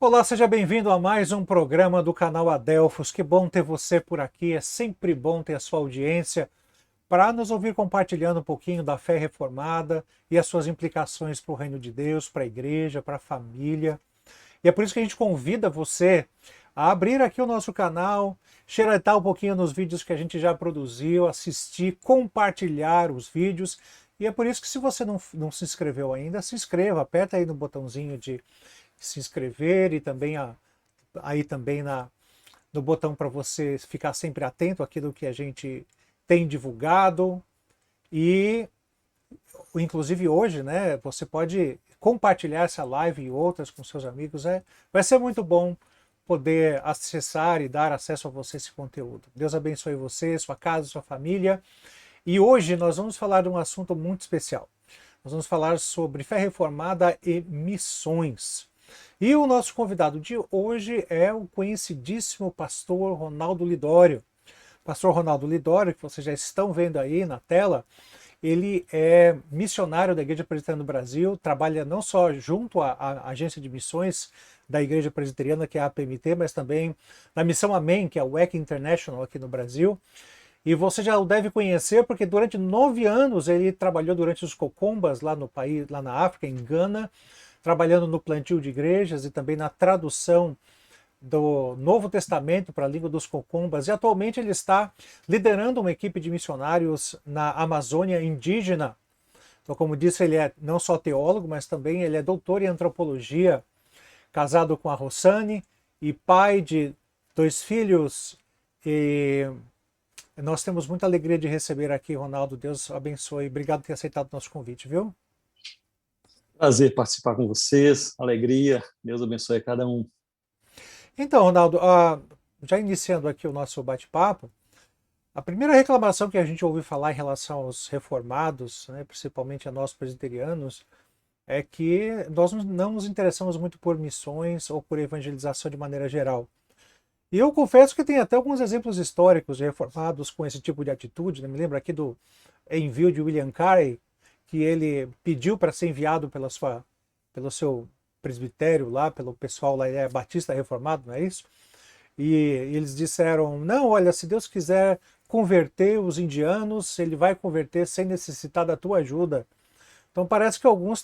Olá, seja bem-vindo a mais um programa do canal Adelphos. Que bom ter você por aqui. É sempre bom ter a sua audiência para nos ouvir compartilhando um pouquinho da fé reformada e as suas implicações para o reino de Deus, para a igreja, para a família. E é por isso que a gente convida você a abrir aqui o nosso canal, xeretar um pouquinho nos vídeos que a gente já produziu, assistir, compartilhar os vídeos. E é por isso que se você não se inscreveu ainda, se inscreva, aperta aí no botãozinho de se inscrever e também aí também no botão para você ficar sempre atento àquilo que a gente tem divulgado. E inclusive hoje, né, você pode compartilhar essa live e outras com seus amigos. Vai ser muito bom poder acessar e dar acesso a você esse conteúdo. Deus abençoe você, sua casa, sua família. E hoje nós vamos falar de um assunto muito especial. Nós vamos falar sobre fé reformada e missões. E o nosso convidado de hoje é o conhecidíssimo pastor Ronaldo Lidório. Pastor Ronaldo Lidório, que vocês já estão vendo aí na tela, ele é missionário da Igreja Presbiteriana do Brasil, trabalha não só junto à agência de missões da Igreja Presbiteriana, que é a APMT, mas também na Missão Amém, que é o WEC International aqui no Brasil. E você já o deve conhecer porque durante 9 anos ele trabalhou durante os Cocombas lá no país, lá na África, em Gana, trabalhando no plantio de igrejas e também na tradução do Novo Testamento para a língua dos Cocombas. E atualmente ele está liderando uma equipe de missionários na Amazônia indígena. Então, como disse, ele é não só teólogo, mas também ele é doutor em antropologia, casado com a Rossane e pai de 2 filhos. E nós temos muita alegria de receber aqui, Ronaldo. Deus abençoe. Obrigado por ter aceitado o nosso convite, viu? Prazer participar com vocês, alegria, Deus abençoe a cada um. Então, Ronaldo, já iniciando aqui o nosso bate-papo, a primeira reclamação que a gente ouviu falar em relação aos reformados, né, principalmente a nós presbiterianos, é que nós não nos interessamos muito por missões ou por evangelização de maneira geral. E eu confesso que tem até alguns exemplos históricos de reformados com esse tipo de atitude, né? Me lembro aqui do envio de William Carey, que ele pediu para ser enviado pelo seu presbitério lá, pelo pessoal lá, ele é batista reformado, não é isso? E eles disseram, não, olha, se Deus quiser converter os indianos, ele vai converter sem necessitar da tua ajuda. Então parece que alguns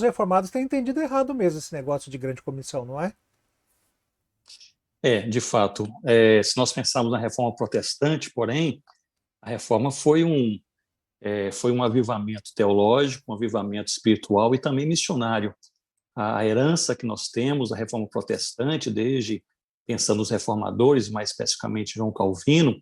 reformados têm entendido errado mesmo esse negócio de grande comissão, não é? De fato, se nós pensarmos na reforma protestante, porém, a reforma foi um avivamento teológico, um avivamento espiritual e também missionário. A herança que nós temos da reforma protestante, desde pensando nos reformadores, mais especificamente João Calvino,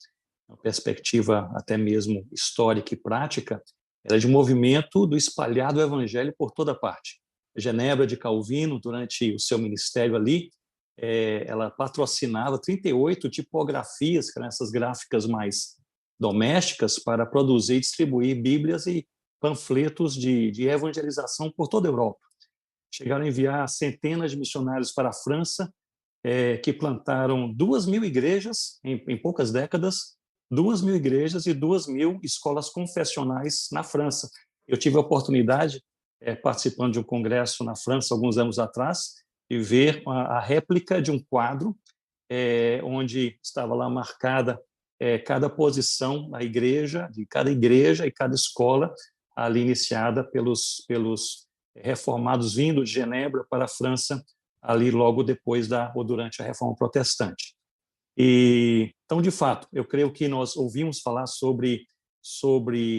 uma perspectiva até mesmo histórica e prática, era de um movimento do espalhado evangelho por toda parte. Genebra de Calvino, durante o seu ministério ali, ela patrocinava 38 tipografias, que eram essas gráficas mais domésticas, para produzir e distribuir bíblias e panfletos de evangelização por toda a Europa. Chegaram a enviar centenas de missionários para a França, que plantaram 2.000 igrejas em poucas décadas, 2.000 igrejas e 2.000 escolas confessionais na França. Eu tive a oportunidade, participando de um congresso na França alguns anos atrás, de ver a réplica de um quadro onde estava lá marcada cada posição da igreja, de cada igreja e cada escola ali iniciada pelos reformados vindo de Genebra para a França ali logo depois ou durante a Reforma Protestante. E então, de fato, eu creio que nós ouvimos falar sobre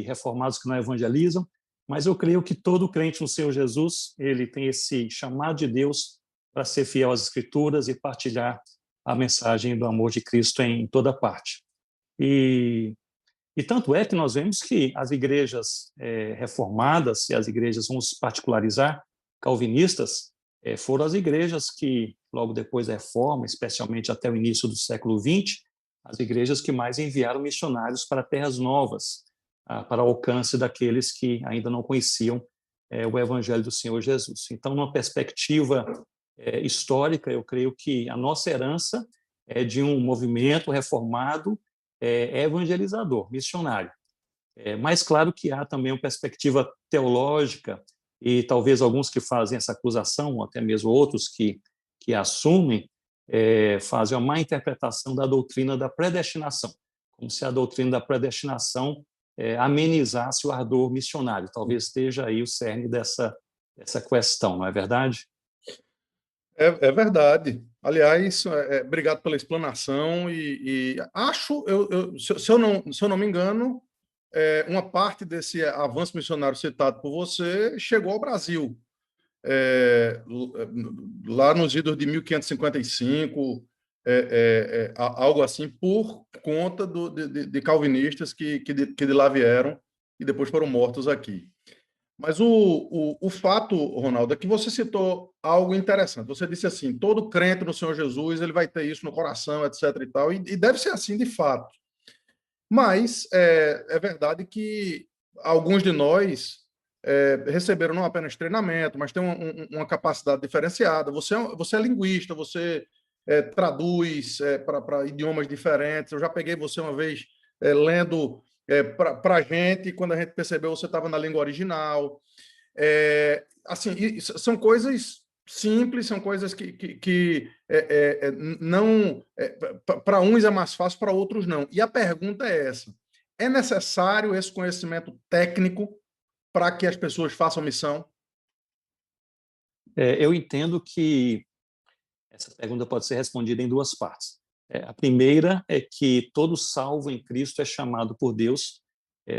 reformados que não evangelizam, mas eu creio que todo crente no Senhor Jesus, ele tem esse chamado de Deus para ser fiel às Escrituras e partilhar a mensagem do amor de Cristo em toda parte. E tanto é que nós vemos que as igrejas reformadas e as igrejas, vamos particularizar, calvinistas, foram as igrejas que, logo depois da Reforma, especialmente até o início do século XX, as igrejas que mais enviaram missionários para terras novas, para o alcance daqueles que ainda não conheciam o Evangelho do Senhor Jesus. Então, numa perspectiva histórica, eu creio que a nossa herança é de um movimento reformado evangelizador, missionário. Mas claro que há também uma perspectiva teológica e talvez alguns que fazem essa acusação, ou até mesmo outros que que assumem fazem uma má interpretação da doutrina da predestinação, como se a doutrina da predestinação amenizasse o ardor missionário. Talvez esteja aí o cerne dessa questão, não é verdade? É verdade. Aliás, obrigado pela explanação e acho, se eu não me engano, uma parte desse avanço missionário citado por você chegou ao Brasil. Lá nos idos de 1555, algo assim, por conta de calvinistas que de lá vieram e depois foram mortos aqui. Mas o fato, Ronaldo, é que você citou algo interessante. Você disse assim, todo crente no Senhor Jesus ele vai ter isso no coração, etc. e tal, e deve ser assim de fato. Mas é verdade que alguns de nós receberam não apenas treinamento, mas têm uma capacidade diferenciada. Você é linguista, você traduz para idiomas diferentes. Eu já peguei você uma vez lendo para a gente, e quando a gente percebeu, você estava na língua original. Assim, são coisas simples, são coisas que não para uns é mais fácil, para outros não. E a pergunta é essa: é necessário esse conhecimento técnico para que as pessoas façam missão? Eu entendo que essa pergunta pode ser respondida em duas partes. A primeira é que todo salvo em Cristo é chamado por Deus.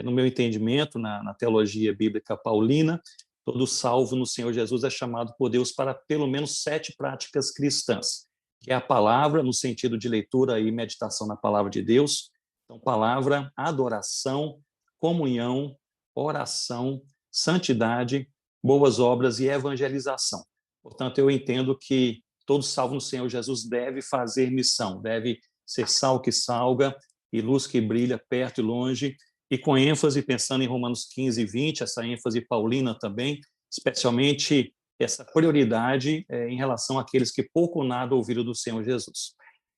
No meu entendimento, na teologia bíblica paulina, todo salvo no Senhor Jesus é chamado por Deus para pelo menos 7 práticas cristãs, que é a palavra, no sentido de leitura e meditação na palavra de Deus. Então, palavra, adoração, comunhão, oração, santidade, boas obras e evangelização. Portanto, eu entendo que todo salvo no Senhor Jesus deve fazer missão, deve ser sal que salga e luz que brilha perto e longe, e com ênfase, pensando em Romanos 15 e 20, essa ênfase paulina também, especialmente essa prioridade em relação àqueles que pouco ou nada ouviram do Senhor Jesus.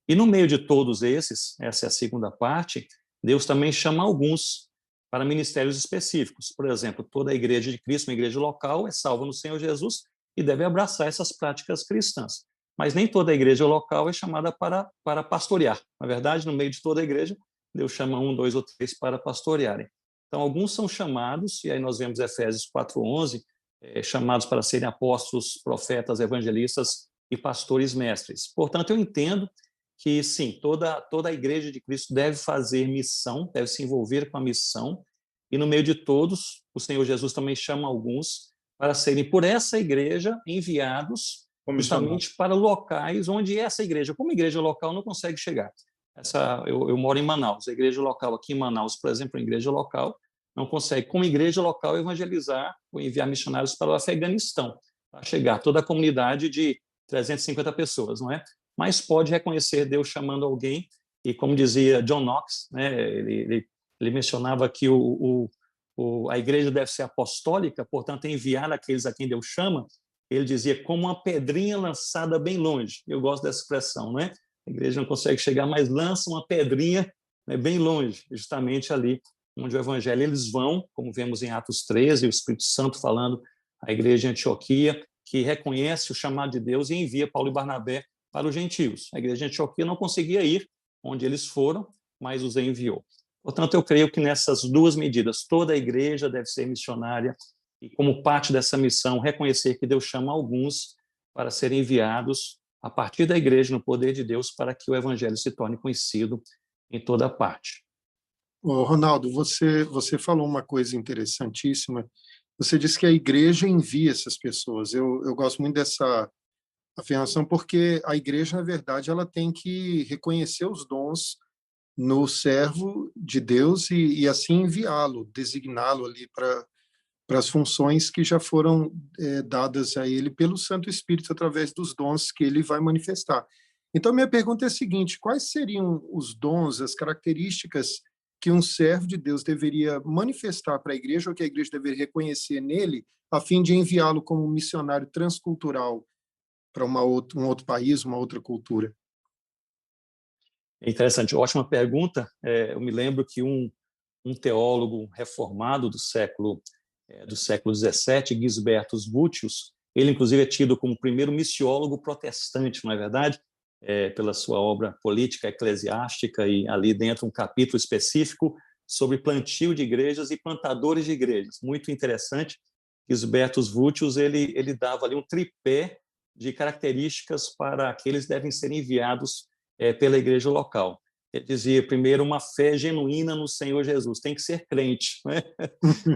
E no meio de todos esses, essa é a segunda parte, Deus também chama alguns para ministérios específicos. Por exemplo, toda a igreja de Cristo, uma igreja local, é salva no Senhor Jesus e deve abraçar essas práticas cristãs. Mas nem toda a igreja local é chamada para pastorear. Na verdade, no meio de toda a igreja, Deus chama 1, 2 ou 3 para pastorearem. Então, alguns são chamados, e aí nós vemos Efésios 4:11, chamados para serem apóstolos, profetas, evangelistas e pastores mestres. Portanto, eu entendo que, sim, toda a igreja de Cristo deve fazer missão, deve se envolver com a missão, e no meio de todos, o Senhor Jesus também chama alguns para serem, por essa igreja, enviados justamente para locais onde essa igreja, como igreja local, não consegue chegar. Eu moro em Manaus, a igreja local aqui em Manaus, por exemplo, a igreja local não consegue, como igreja local, evangelizar ou enviar missionários para o Afeganistão, para chegar toda a comunidade de 350 pessoas, não é? Mas pode reconhecer Deus chamando alguém, e como dizia John Knox, né, ele mencionava que a igreja deve ser apostólica, portanto, enviar aqueles a quem Deus chama. Ele dizia, como uma pedrinha lançada bem longe. Eu gosto dessa expressão, não é? A igreja não consegue chegar, mas lança uma pedrinha, né, bem longe, justamente ali onde o evangelho eles vão, como vemos em Atos 13, o Espírito Santo falando à igreja de Antioquia, que reconhece o chamado de Deus e envia Paulo e Barnabé para os gentios. A igreja de Antioquia não conseguia ir onde eles foram, mas os enviou. Portanto, eu creio que nessas duas medidas, toda a igreja deve ser missionária e, como parte dessa missão, reconhecer que Deus chama alguns para serem enviados a partir da igreja, no poder de Deus, para que o evangelho se torne conhecido em toda parte. Ronaldo, você falou uma coisa interessantíssima. Você disse que a igreja envia essas pessoas. Eu gosto muito dessa afirmação porque a igreja, na verdade, ela tem que reconhecer os dons no servo de Deus e assim enviá-lo, designá-lo ali para as funções que já foram dadas a ele pelo Santo Espírito através dos dons que ele vai manifestar. Então, minha pergunta é a seguinte: quais seriam os dons, as características que um servo de Deus deveria manifestar para a igreja ou que a igreja deveria reconhecer nele a fim de enviá-lo como missionário transcultural para um outro país, uma outra cultura? É interessante, ótima pergunta. Eu me lembro que um teólogo reformado do século XVII, Gisbertus Vultius, Ele, inclusive, é tido como o primeiro missiólogo protestante, não é verdade? Pela sua obra política eclesiástica, e ali dentro um capítulo específico sobre plantio de igrejas e plantadores de igrejas. Muito interessante. Gisbertus Vultius, ele dava ali um tripé de características para que eles devem ser enviados pela igreja local. Ele dizia, primeiro, uma fé genuína no Senhor Jesus, tem que ser crente, né?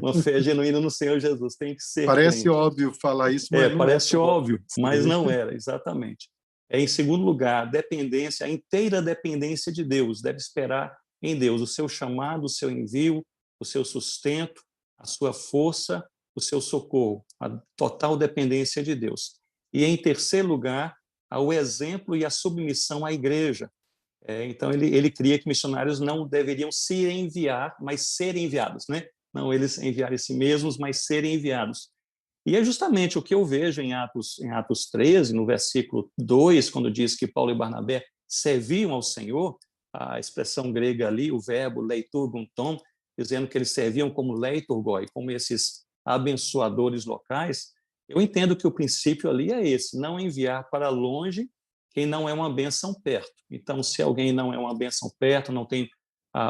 Uma fé genuína no Senhor Jesus, tem que ser Parece crente. óbvio falar isso, mas não Parece óbvio, mas não. não era, exatamente. Em segundo lugar, dependência, a inteira dependência de Deus, deve esperar em Deus o seu chamado, o seu envio, o seu sustento, a sua força, o seu socorro, a total dependência de Deus. E, em terceiro lugar, o exemplo e a submissão à igreja. Então, ele cria que missionários não deveriam se enviar, mas serem enviados, né? Não eles enviarem si mesmos, mas serem enviados. E é justamente o que eu vejo em Atos 13, no versículo 2, quando diz que Paulo e Barnabé serviam ao Senhor, a expressão grega ali, o verbo leiturgonton, dizendo que eles serviam como leiturgoi, como esses abençoadores locais. Eu entendo que o princípio ali é esse, não enviar para longe quem não é uma bênção perto. Então, se alguém não é uma bênção perto, não tem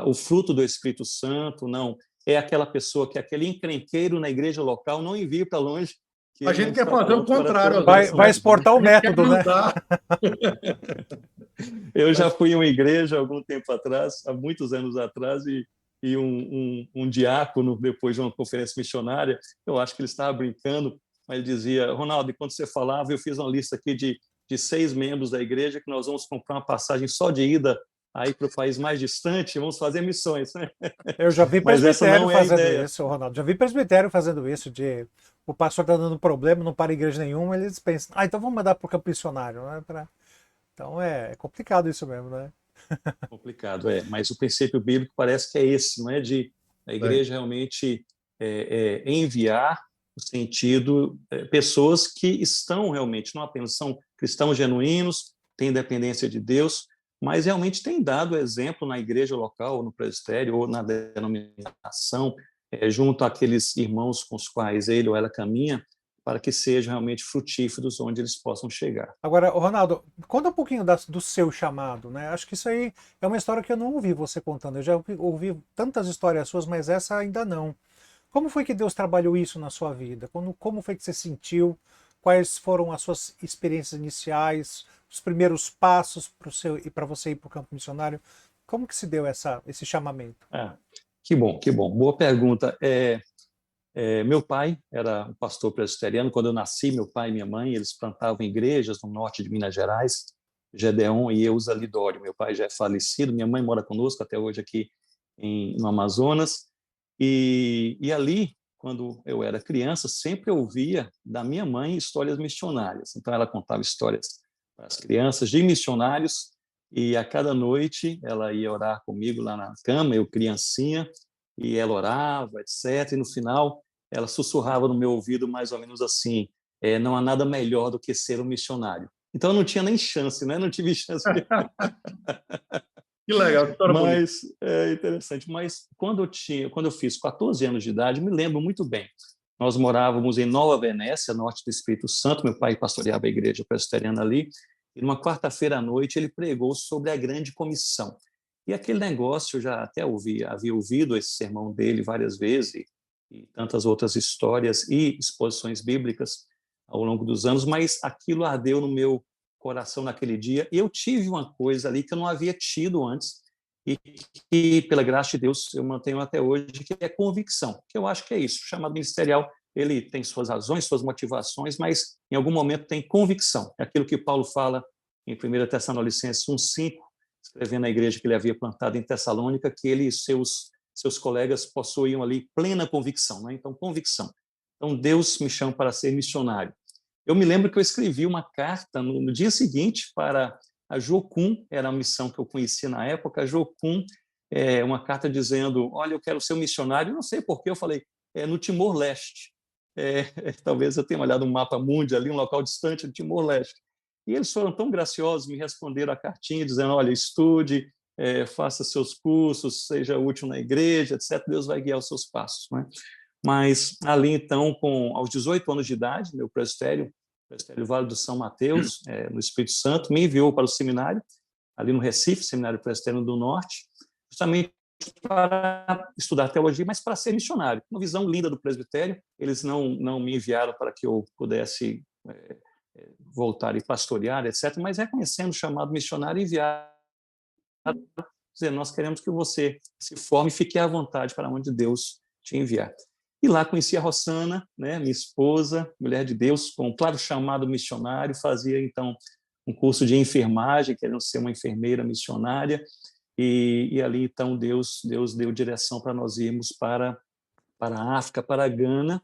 o fruto do Espírito Santo, não é aquela pessoa que é aquele encrenqueiro na igreja local, não envia para longe. Que a gente quer fazer o contrário. Vai exportar o método, né? Eu já fui em uma igreja algum tempo atrás, há muitos anos atrás, e um diácono, depois de uma conferência missionária, eu acho que ele estava brincando, mas ele dizia, Ronaldo, enquanto você falava, eu fiz uma lista aqui de 6 membros da igreja que nós vamos comprar uma passagem só de ida aí para o país mais distante, vamos fazer missões. Eu já vi Mas essa presbitério não é a fazendo ideia. isso, Ronaldo. Já vi presbitério fazendo isso, de o pastor está dando problema, não para igreja nenhuma, eles pensam, então vamos mandar para o campo missionário, né? Então é complicado isso mesmo, né? Complicado, mas o princípio bíblico parece que é esse, não é? De a igreja realmente enviar no sentido pessoas que estão realmente, não apenas são cristãos genuínos, têm dependência de Deus, mas realmente têm dado exemplo na igreja local, ou no presbitério, ou na denominação, junto àqueles irmãos com os quais ele ou ela caminha, para que sejam realmente frutíferos onde eles possam chegar. Agora, Ronaldo, conta um pouquinho do seu chamado, né? Acho que isso aí é uma história que eu não ouvi você contando. Eu já ouvi tantas histórias suas, mas essa ainda não. Como foi que Deus trabalhou isso na sua vida? Como foi que você sentiu? Quais foram as suas experiências iniciais, os primeiros passos para você ir para o campo missionário? Como que se deu esse chamamento? Que bom, que bom. Boa pergunta. Meu pai era um pastor presbiteriano. Quando eu nasci, meu pai e minha mãe, eles plantavam igrejas no norte de Minas Gerais, Gedeon e Eusa Lidório. Meu pai já é falecido, minha mãe mora conosco até hoje aqui no Amazonas. E ali, quando eu era criança, sempre ouvia da minha mãe histórias missionárias. Então, ela contava histórias para as crianças de missionários, e a cada noite ela ia orar comigo lá na cama, eu criancinha, e ela orava, etc. E no final, ela sussurrava no meu ouvido mais ou menos assim, não há nada melhor do que ser um missionário. Então, eu não tinha nem chance, né? Não tive chance. Que legal, que história bonita. Mas é interessante. Mas quando eu fiz 14 anos de idade, me lembro muito bem. Nós morávamos em Nova Venécia, norte do Espírito Santo. Meu pai pastoreava a igreja presbiteriana ali. E numa quarta-feira à noite ele pregou sobre a grande comissão. E aquele negócio, eu já até havia ouvido esse sermão dele várias vezes, e tantas outras histórias e exposições bíblicas ao longo dos anos, mas aquilo ardeu no meu coração naquele dia, e eu tive uma coisa ali que eu não havia tido antes, e que, pela graça de Deus, eu mantenho até hoje, que é convicção, que eu acho que é isso. O chamado ministerial, ele tem suas razões, suas motivações, mas em algum momento tem convicção. É aquilo que Paulo fala em 1 Tessalonicenses 1:5, escrevendo à igreja que ele havia plantado em Tessalônica, que ele e seus colegas possuíam ali plena convicção, né? Então, convicção. Então, Deus me chama para ser missionário. Eu me lembro que eu escrevi uma carta no dia seguinte para a Jocum, era a missão que eu conhecia na época, a Jocum, uma carta dizendo, olha, eu quero ser um missionário, não sei porquê, eu falei, no Timor-Leste. Talvez eu tenha olhado um mapa mundi ali, um local distante do Timor-Leste. E eles foram tão graciosos, me responderam a cartinha dizendo, olha, estude, faça seus cursos, seja útil na igreja, etc. Deus vai guiar os seus passos, né? Mas ali, então, aos 18 anos de idade, meu presbitério presbitério Vale do São Mateus, no Espírito Santo, me enviou para o seminário, ali no Recife, Seminário Presbiteriano do Norte, justamente para estudar teologia, mas para ser missionário. Uma visão linda do presbitério. Eles não me enviaram para que eu pudesse voltar e pastorear, etc., mas reconhecendo o chamado missionário, enviar, dizer, nós queremos que você se forme e fique à vontade para onde Deus te enviar. E lá conheci a Rossana, né, minha esposa, mulher de Deus, com um claro chamado missionário, fazia então um curso de enfermagem, querendo ser uma enfermeira missionária, e ali então Deus deu direção para nós irmos para a África, para a Gana.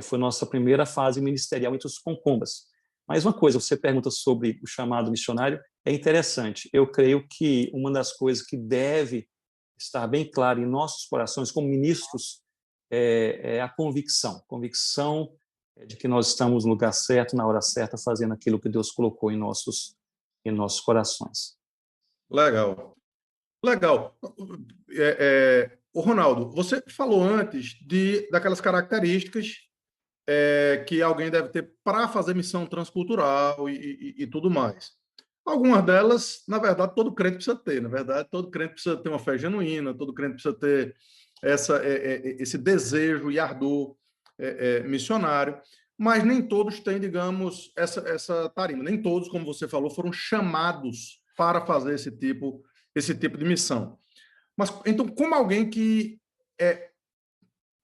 Foi nossa primeira fase ministerial entre os concombas. Mas uma coisa, você pergunta sobre o chamado missionário, é interessante. Eu creio que uma das coisas que deve estar bem clara em nossos corações como ministros é a convicção de que nós estamos no lugar certo, na hora certa, fazendo aquilo que Deus colocou em nossos corações. Legal. Legal. O Ronaldo, você falou antes daquelas características que alguém deve ter para fazer missão transcultural e tudo mais. Algumas delas, na verdade, todo crente precisa ter. Na verdade, todo crente precisa ter uma fé genuína, todo crente precisa ter esse desejo e ardor missionário, mas nem todos têm, digamos, essa tarima. Nem todos, como você falou, foram chamados para fazer esse tipo de missão. Mas, então, como alguém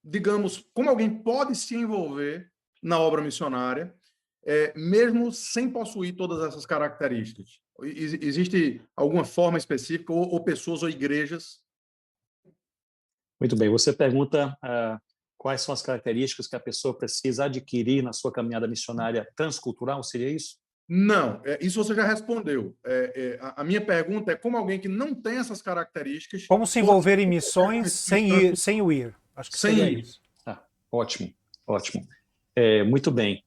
digamos, como alguém pode se envolver na obra missionária, mesmo sem possuir todas essas características? Existe alguma forma específica, ou pessoas ou igrejas? Muito bem, você pergunta quais são as características que a pessoa precisa adquirir na sua caminhada missionária transcultural, seria isso? Não, isso você já respondeu. A minha pergunta é como alguém que não tem essas características... Como se envolver em missões sem o ir? Acho que seria isso. Ótimo. Muito bem.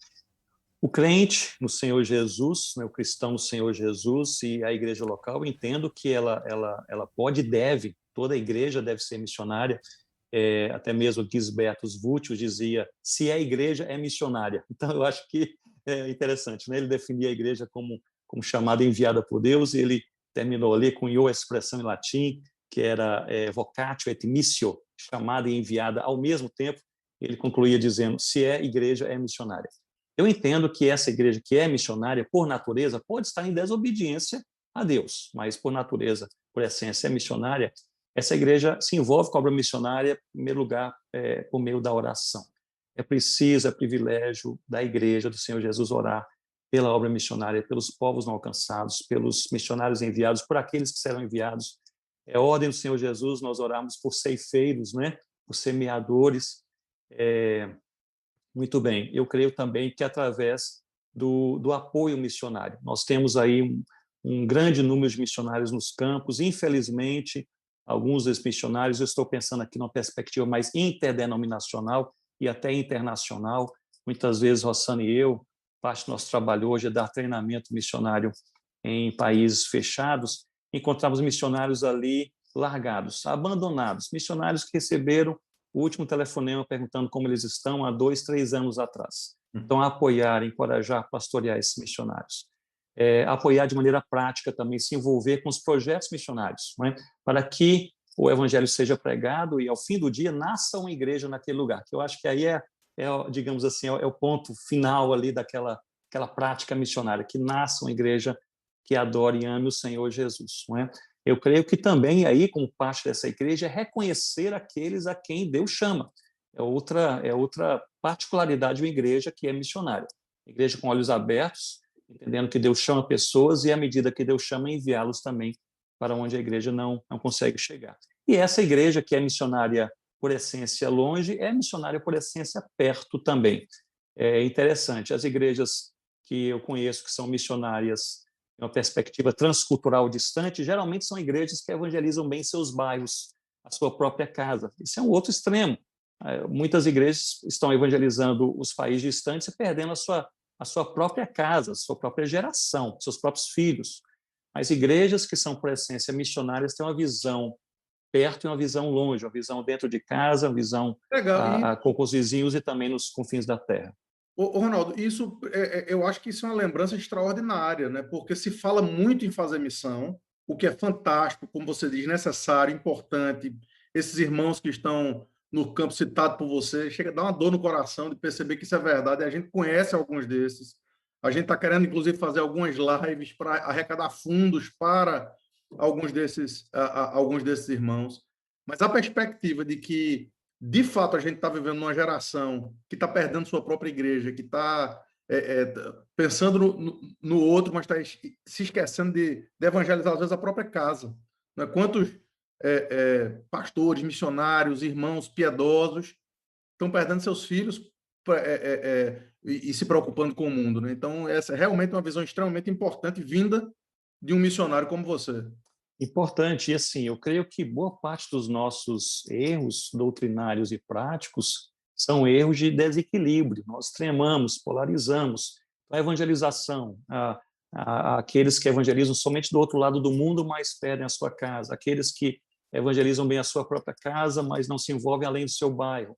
O crente no Senhor Jesus, né, o cristão no Senhor Jesus e a igreja local, eu entendo que ela pode e deve, toda a igreja deve ser missionária. Até mesmo Gisbertus Vultius dizia, se é igreja, é missionária. Então, eu acho que é interessante, né? Ele definia a igreja como chamada enviada por Deus, e ele terminou ali, cunhou a expressão em latim, que era vocatio et missio, chamada e enviada ao mesmo tempo. Ele concluía dizendo, se é igreja, é missionária. Eu entendo que essa igreja que é missionária, por natureza, pode estar em desobediência a Deus, mas por natureza, por essência, é missionária. Essa igreja se envolve com a obra missionária, em primeiro lugar, por meio da oração. É privilégio da igreja do Senhor Jesus orar pela obra missionária, pelos povos não alcançados, pelos missionários enviados, por aqueles que serão enviados. É ordem do Senhor Jesus nós orarmos por ceifeiros, né? Por semeadores. Muito bem, eu creio também que através do apoio missionário. Nós temos aí um grande número de missionários nos campos, infelizmente, alguns desses missionários, eu estou pensando aqui numa perspectiva mais interdenominacional e até internacional. Muitas vezes, Rossana e eu, parte do nosso trabalho hoje é dar treinamento missionário em países fechados, encontramos missionários ali largados, abandonados, missionários que receberam o último telefonema perguntando como eles estão há 2, 3 anos atrás. Então, apoiar, encorajar, pastorear esses missionários. Apoiar de maneira prática também, se envolver com os projetos missionários, não é? Para que o evangelho seja pregado e, ao fim do dia, nasça uma igreja naquele lugar, que eu acho que aí digamos assim, é o ponto final ali daquela prática missionária, que nasça uma igreja que adore e ame o Senhor Jesus, não é? Eu creio que também aí, como parte dessa igreja, é reconhecer aqueles a quem Deus chama. É outra particularidade de uma igreja que é missionária. Igreja com olhos abertos, entendendo que Deus chama pessoas e, à medida que Deus chama, enviá-los também para onde a igreja não consegue chegar. E essa igreja que é missionária por essência longe, é missionária por essência perto também. É interessante, as igrejas que eu conheço que são missionárias em uma perspectiva transcultural distante, geralmente são igrejas que evangelizam bem seus bairros, a sua própria casa. Isso é um outro extremo. Muitas igrejas estão evangelizando os países distantes e perdendo a sua própria casa, a sua própria geração, seus próprios filhos. As igrejas que são, por essência, missionárias têm uma visão perto e uma visão longe, uma visão dentro de casa, uma visão com os vizinhos e também nos confins da terra. Ronaldo, isso eu acho que isso é uma lembrança extraordinária, né? Porque se fala muito em fazer missão, o que é fantástico, como você diz, necessário, importante. Esses irmãos que estão no campo citado por você, chega a dar uma dor no coração de perceber que isso é verdade. A gente conhece alguns desses. A gente está querendo, inclusive, fazer algumas lives para arrecadar fundos para alguns desses irmãos. Mas a perspectiva de que de fato, a gente está vivendo numa geração que está perdendo sua própria igreja, que está pensando no outro, mas está se esquecendo de evangelizar, às vezes, a própria casa. Né? Quantos pastores, missionários, irmãos piedosos estão perdendo seus filhos e se preocupando com o mundo? Né? Então, essa é realmente uma visão extremamente importante vinda de um missionário como você. Importante, e assim, eu creio que boa parte dos nossos erros doutrinários e práticos são erros de desequilíbrio. Nós extremamos, polarizamos a evangelização, aqueles que evangelizam somente do outro lado do mundo, mas perdem a sua casa, aqueles que evangelizam bem a sua própria casa, mas não se envolvem além do seu bairro.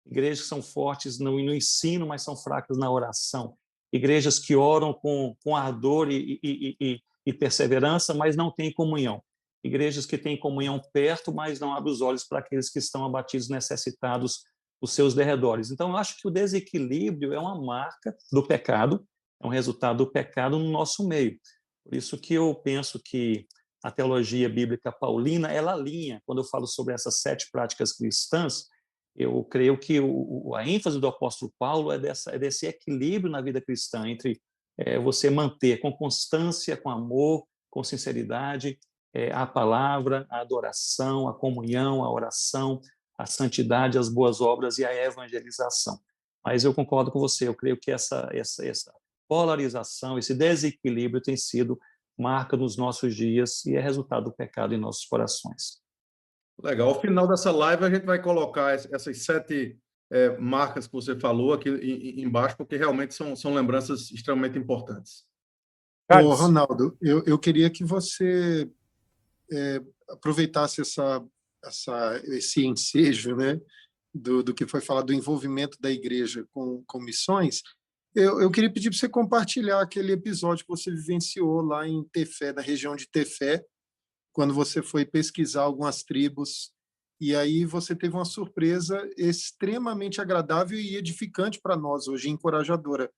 Igrejas que são fortes no ensino, mas são fracas na oração. Igrejas que oram com ardor e perseverança, mas não têm comunhão. Igrejas que têm comunhão perto, mas não abrem os olhos para aqueles que estão abatidos, necessitados dos seus derredores. Então, eu acho que o desequilíbrio é uma marca do pecado, é um resultado do pecado no nosso meio. Por isso que eu penso que a teologia bíblica paulina, ela alinha, quando eu falo sobre essas 7 práticas cristãs, eu creio que a ênfase do apóstolo Paulo é desse equilíbrio na vida cristã, entre você manter com constância, com amor, com sinceridade, a palavra, a adoração, a comunhão, a oração, a santidade, as boas obras e a evangelização. Mas eu concordo com você, eu creio que essa polarização, esse desequilíbrio tem sido marca nos nossos dias e é resultado do pecado em nossos corações. Legal. Ao final dessa live, a gente vai colocar essas 7 marcas que você falou aqui embaixo, porque realmente são lembranças extremamente importantes. Ô, Ronaldo, eu queria que você aproveitasse esse ensejo, né, do que foi falado, do envolvimento da igreja com missões. Eu queria pedir para você compartilhar aquele episódio que você vivenciou lá em Tefé, na região de Tefé, quando você foi pesquisar algumas tribos, e aí você teve uma surpresa extremamente agradável e edificante para nós hoje, encorajadora.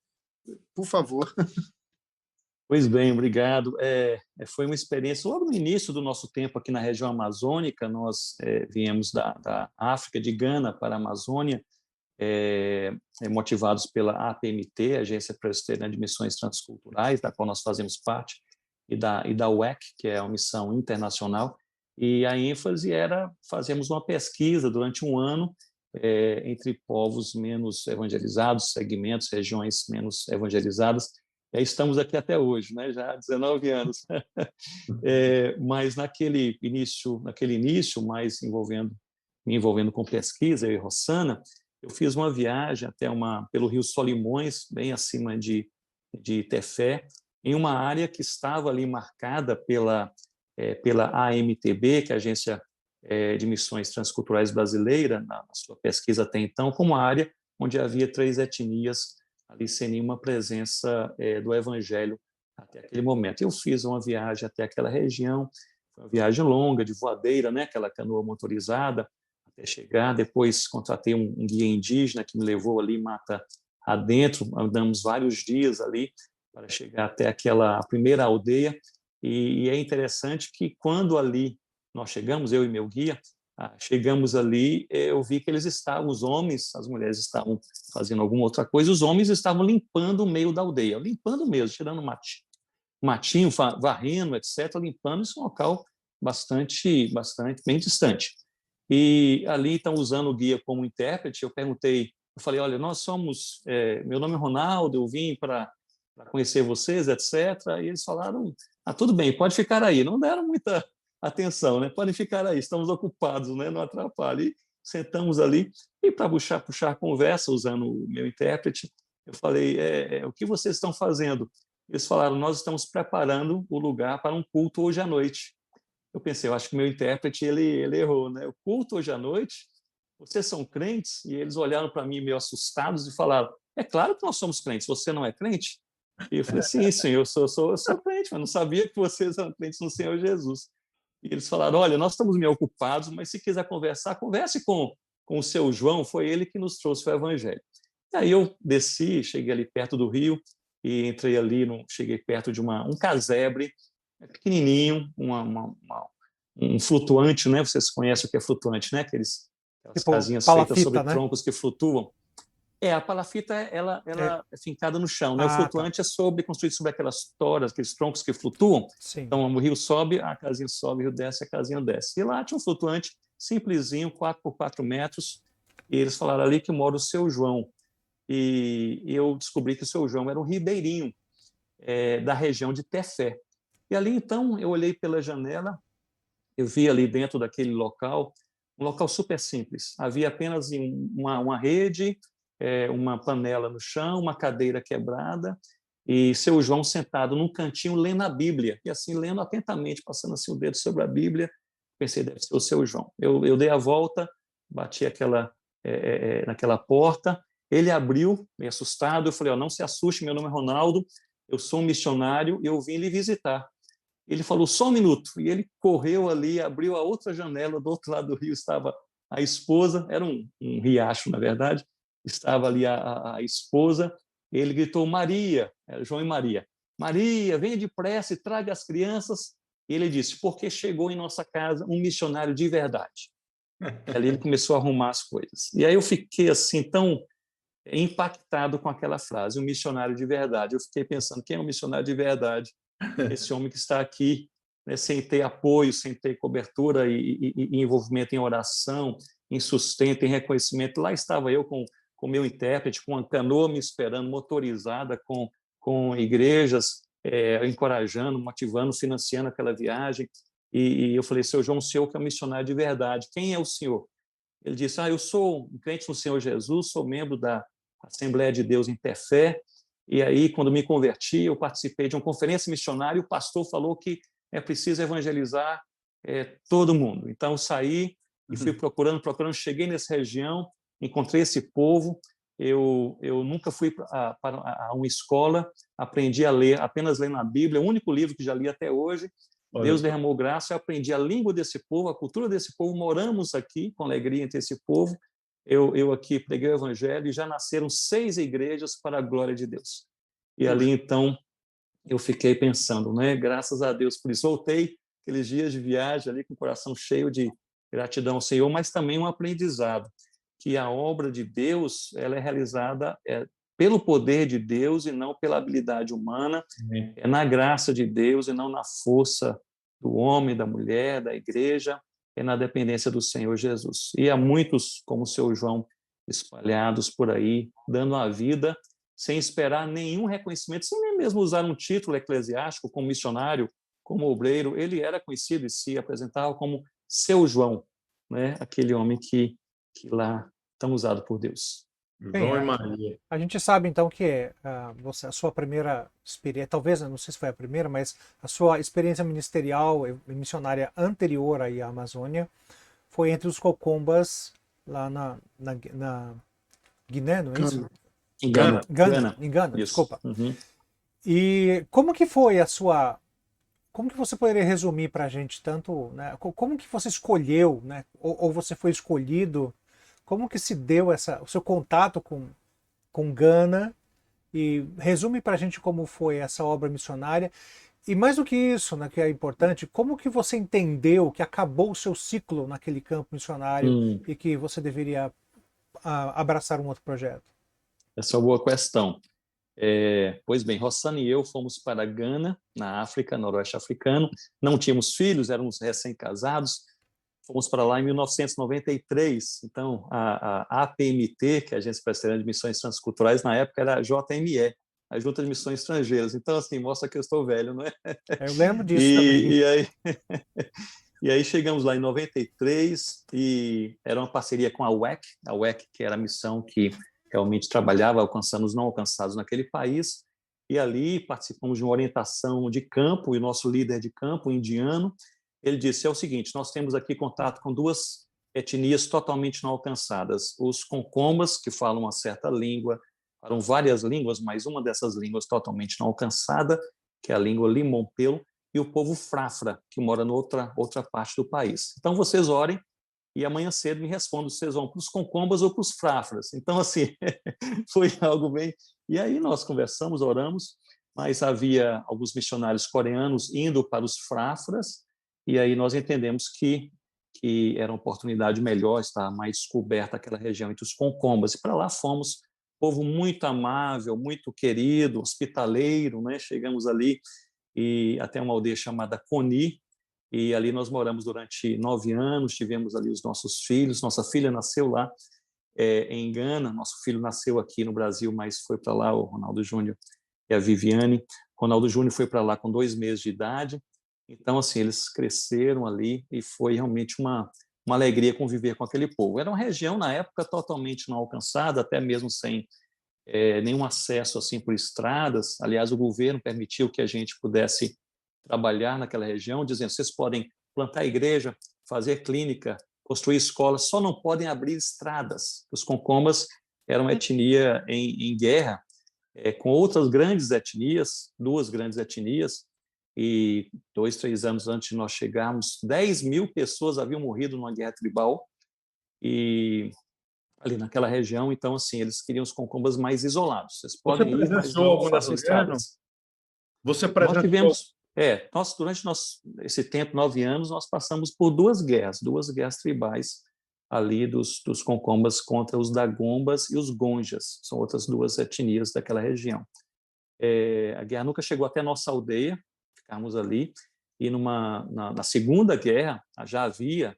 Por favor. Pois bem, obrigado. Foi uma experiência, logo no início do nosso tempo aqui na região amazônica, nós viemos da África, de Gana, para a Amazônia, motivados pela APMT, Agência Presbiteriana de Missões Transculturais, da qual nós fazemos parte, e da UEC, que é uma missão internacional, e a ênfase era fazermos uma pesquisa durante um ano entre povos menos evangelizados, segmentos, regiões menos evangelizadas. E aí estamos aqui até hoje, né? Já há 19 anos. Mas naquele início, mais me envolvendo com pesquisa, eu e Rossana, eu fiz uma viagem pelo Rio Solimões, bem acima de Tefé, em uma área que estava ali marcada pela AMTB, que é a Agência de Missões Transculturais Brasileira, na sua pesquisa até então, como uma área onde havia 3 etnias ali sem nenhuma presença do Evangelho até aquele momento. Eu fiz uma viagem até aquela região, foi uma viagem longa, de voadeira, né, aquela canoa motorizada, até chegar. Depois contratei um guia indígena que me levou ali mata adentro, andamos vários dias ali para chegar até a primeira aldeia. E é interessante que quando ali nós chegamos, eu e meu guia, chegamos ali, eu vi que os homens, as mulheres estavam fazendo alguma outra coisa, os homens estavam limpando o meio da aldeia, limpando mesmo, tirando matinho, varrendo, etc., limpando. Isso é um local bastante bem distante. E ali estão usando o guia como intérprete. Eu falei, olha, nós somos, meu nome é Ronaldo, eu vim para conhecer vocês, etc. E eles falaram, tudo bem, pode ficar aí. Não deram muita atenção, né? Podem ficar aí, estamos ocupados, né? Não atrapalhe. E sentamos ali, e para puxar conversa, usando o meu intérprete, eu falei, o que vocês estão fazendo? Eles falaram, nós estamos preparando o lugar para um culto hoje à noite. Eu pensei, eu acho que o meu intérprete ele errou, né? O culto hoje à noite, vocês são crentes? E eles olharam para mim meio assustados e falaram, é claro que nós somos crentes, você não é crente? E eu falei, sim, senhor, eu sou crente, mas não sabia que vocês eram crentes no Senhor Jesus. E eles falaram, olha, nós estamos meio ocupados, mas se quiser conversar, converse com o seu João, foi ele que nos trouxe o evangelho. E aí eu desci, cheguei ali perto do rio, e entrei ali, cheguei perto de um casebre, pequenininho, um flutuante, né? Vocês conhecem o que é flutuante, né? Aquelas Tipo casinhas feitas palafita, sobre né? troncos que flutuam. A palafita, ela é fincada no chão, né? O Tá. flutuante é construído sobre aquelas toras, aqueles troncos que flutuam. Sim. Então, o rio sobe, a casinha sobe, o rio desce, a casinha desce. E lá tinha um flutuante simplesinho, 4 por 4 metros, e eles falaram ali que mora o seu João. E eu descobri que o seu João era um ribeirinho da região de Tefé. E ali, então, eu olhei pela janela, eu vi ali dentro daquele local, um local super simples. Havia apenas uma rede, uma panela no chão, uma cadeira quebrada, e seu João sentado num cantinho lendo a Bíblia, e assim, lendo atentamente, passando assim o dedo sobre a Bíblia. Pensei, deve ser o seu João. Eu dei a volta, bati naquela porta, ele abriu, meio assustado, eu falei, não se assuste, meu nome é Ronaldo, eu sou um missionário e eu vim lhe visitar. Ele falou, só um minuto, e ele correu ali, abriu a outra janela, do outro lado do rio estava a esposa, era um riacho, na verdade, estava ali a esposa, ele gritou, Maria, era João e Maria, Maria, venha depressa e traga as crianças. E ele disse, porque chegou em nossa casa um missionário de verdade. E ali ele começou a arrumar as coisas. E aí eu fiquei assim, tão impactado com aquela frase, um missionário de verdade. Eu fiquei pensando, quem é um missionário de verdade? Esse homem que está aqui, né, sem ter apoio, sem ter cobertura e envolvimento em oração, em sustento, em reconhecimento. Lá estava eu com o meu intérprete, com uma canoa me esperando, motorizada, com igrejas encorajando, motivando, financiando aquela viagem. E eu falei, seu João, o senhor que é um missionário de verdade, quem é o senhor? Ele disse, eu sou um crente no Senhor Jesus, sou membro da Assembleia de Deus em Tefé, e aí, quando me converti, eu participei de uma conferência missionária, e o pastor falou que é preciso evangelizar todo mundo. Então, eu saí e fui procurando, cheguei nessa região, encontrei esse povo, eu nunca fui para uma escola, aprendi a ler, apenas lendo a Bíblia, o único livro que já li até hoje. Deus derramou graça, eu aprendi a língua desse povo, a cultura desse povo, moramos aqui com alegria entre esse povo. Eu aqui preguei o evangelho e já nasceram 6 igrejas para a glória de Deus. E ali, então, eu fiquei pensando, né? Graças a Deus por isso. Voltei aqueles dias de viagem ali com o coração cheio de gratidão ao Senhor, mas também um aprendizado, que a obra de Deus ela é realizada pelo poder de Deus e não pela habilidade humana, é na graça de Deus e não na força do homem, da mulher, da igreja, é na dependência do Senhor Jesus. E há muitos, como o seu João, espalhados por aí, dando a vida sem esperar nenhum reconhecimento, sem nem mesmo usar um título eclesiástico como missionário, como obreiro. Ele era conhecido e se apresentava como seu João, né? Aquele homem que lá tão usado por Deus. João e Maria. A gente sabe então que a sua primeira experiência, talvez, não sei se foi a primeira, mas a sua experiência ministerial e missionária anterior aí à Amazônia foi entre os Cocombas lá na Guiné, não é isso? Em Gana, desculpa. Uhum. E como que foi como que você poderia resumir para a gente tanto, né? Como que você escolheu, né? Ou você foi escolhido? Como que se deu o seu contato com Gana? E resume para a gente como foi essa obra missionária. E mais do que isso, né, que é importante, como que você entendeu que acabou o seu ciclo naquele campo missionário e que você deveria abraçar um outro projeto? Essa é uma boa questão. Pois bem, Rossana e eu fomos para Gana, na África, noroeste africano. Não tínhamos filhos, éramos recém-casados. Fomos para lá em 1993. Então, a APMT, que é a Agência Presbiteriana de Missões Transculturais, na época era a JME, a Junta de Missões Estrangeiras. Então, assim, mostra que eu estou velho, não é? Eu lembro disso também. E aí chegamos lá em 93 e era uma parceria com a UEC, que era a missão que realmente trabalhava alcançando os não alcançados naquele país. E ali participamos de uma orientação de campo, e o nosso líder de campo, indiano, ele disse, é o seguinte, nós temos aqui contato com 2 etnias totalmente não alcançadas, os Concombas, que falam uma certa língua, Falaram várias línguas, mas uma dessas línguas totalmente não alcançada, que é a língua Limompelo, e o povo Frafra, que mora em outra parte do país. Então, vocês orem e amanhã cedo me respondam se vocês vão para os Concombas ou para os Frafras. Então, assim, foi algo bem... E aí nós conversamos, oramos, mas havia alguns missionários coreanos indo para os Frafras, e aí nós entendemos que era uma oportunidade melhor, estar mais coberta aquela região entre os Concombas. E para lá fomos, povo muito amável, muito querido, hospitaleiro, né? Chegamos ali e até uma aldeia chamada Coni, e ali nós moramos durante 9 anos, tivemos ali os nossos filhos, nossa filha nasceu lá em Gana, nosso filho nasceu aqui no Brasil, mas foi para lá, o Ronaldo Júnior e a Viviane. Ronaldo Júnior foi para lá com 2 meses de idade, então, assim, eles cresceram ali e foi realmente uma alegria conviver com aquele povo. Era uma região, na época, totalmente não alcançada, até mesmo sem nenhum acesso assim por estradas. Aliás, o governo permitiu que a gente pudesse trabalhar naquela região, dizendo: vocês podem plantar igreja, fazer clínica, construir escolas, só não podem abrir estradas. Os Concombas eram uma etnia em guerra com outras grandes etnias, 2 grandes etnias, e 2, 3 anos antes de nós chegarmos, 10 mil pessoas haviam morrido numa guerra tribal, e ali naquela região, então, assim, eles queriam os Concombas mais isolados. Vocês podem ir, mas presenciou não alguma façam dessas guerras, não? estradas. Você Nós presenciou? tivemos, durante esse tempo, 9 anos, nós passamos por 2 guerras tribais ali dos Concombas contra os Dagombas e os Gonjas, são outras 2 etnias daquela região. A guerra nunca chegou até a nossa aldeia, ficamos ali, e na Segunda Guerra já havia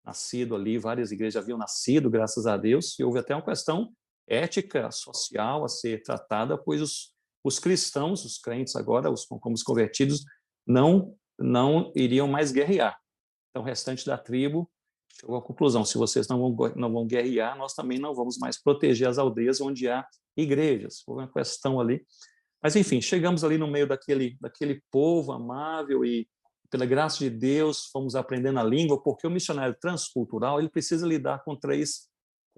nascido ali, várias igrejas haviam nascido, graças a Deus, e houve até uma questão ética, social a ser tratada, pois os cristãos, os crentes agora, como os convertidos, não iriam mais guerrear. Então, o restante da tribo chegou à conclusão: se vocês não vão guerrear, nós também não vamos mais proteger as aldeias onde há igrejas. Houve uma questão ali. Mas, enfim, chegamos ali no meio daquele povo amável e, pela graça de Deus, fomos aprendendo a língua, porque o missionário transcultural ele precisa lidar com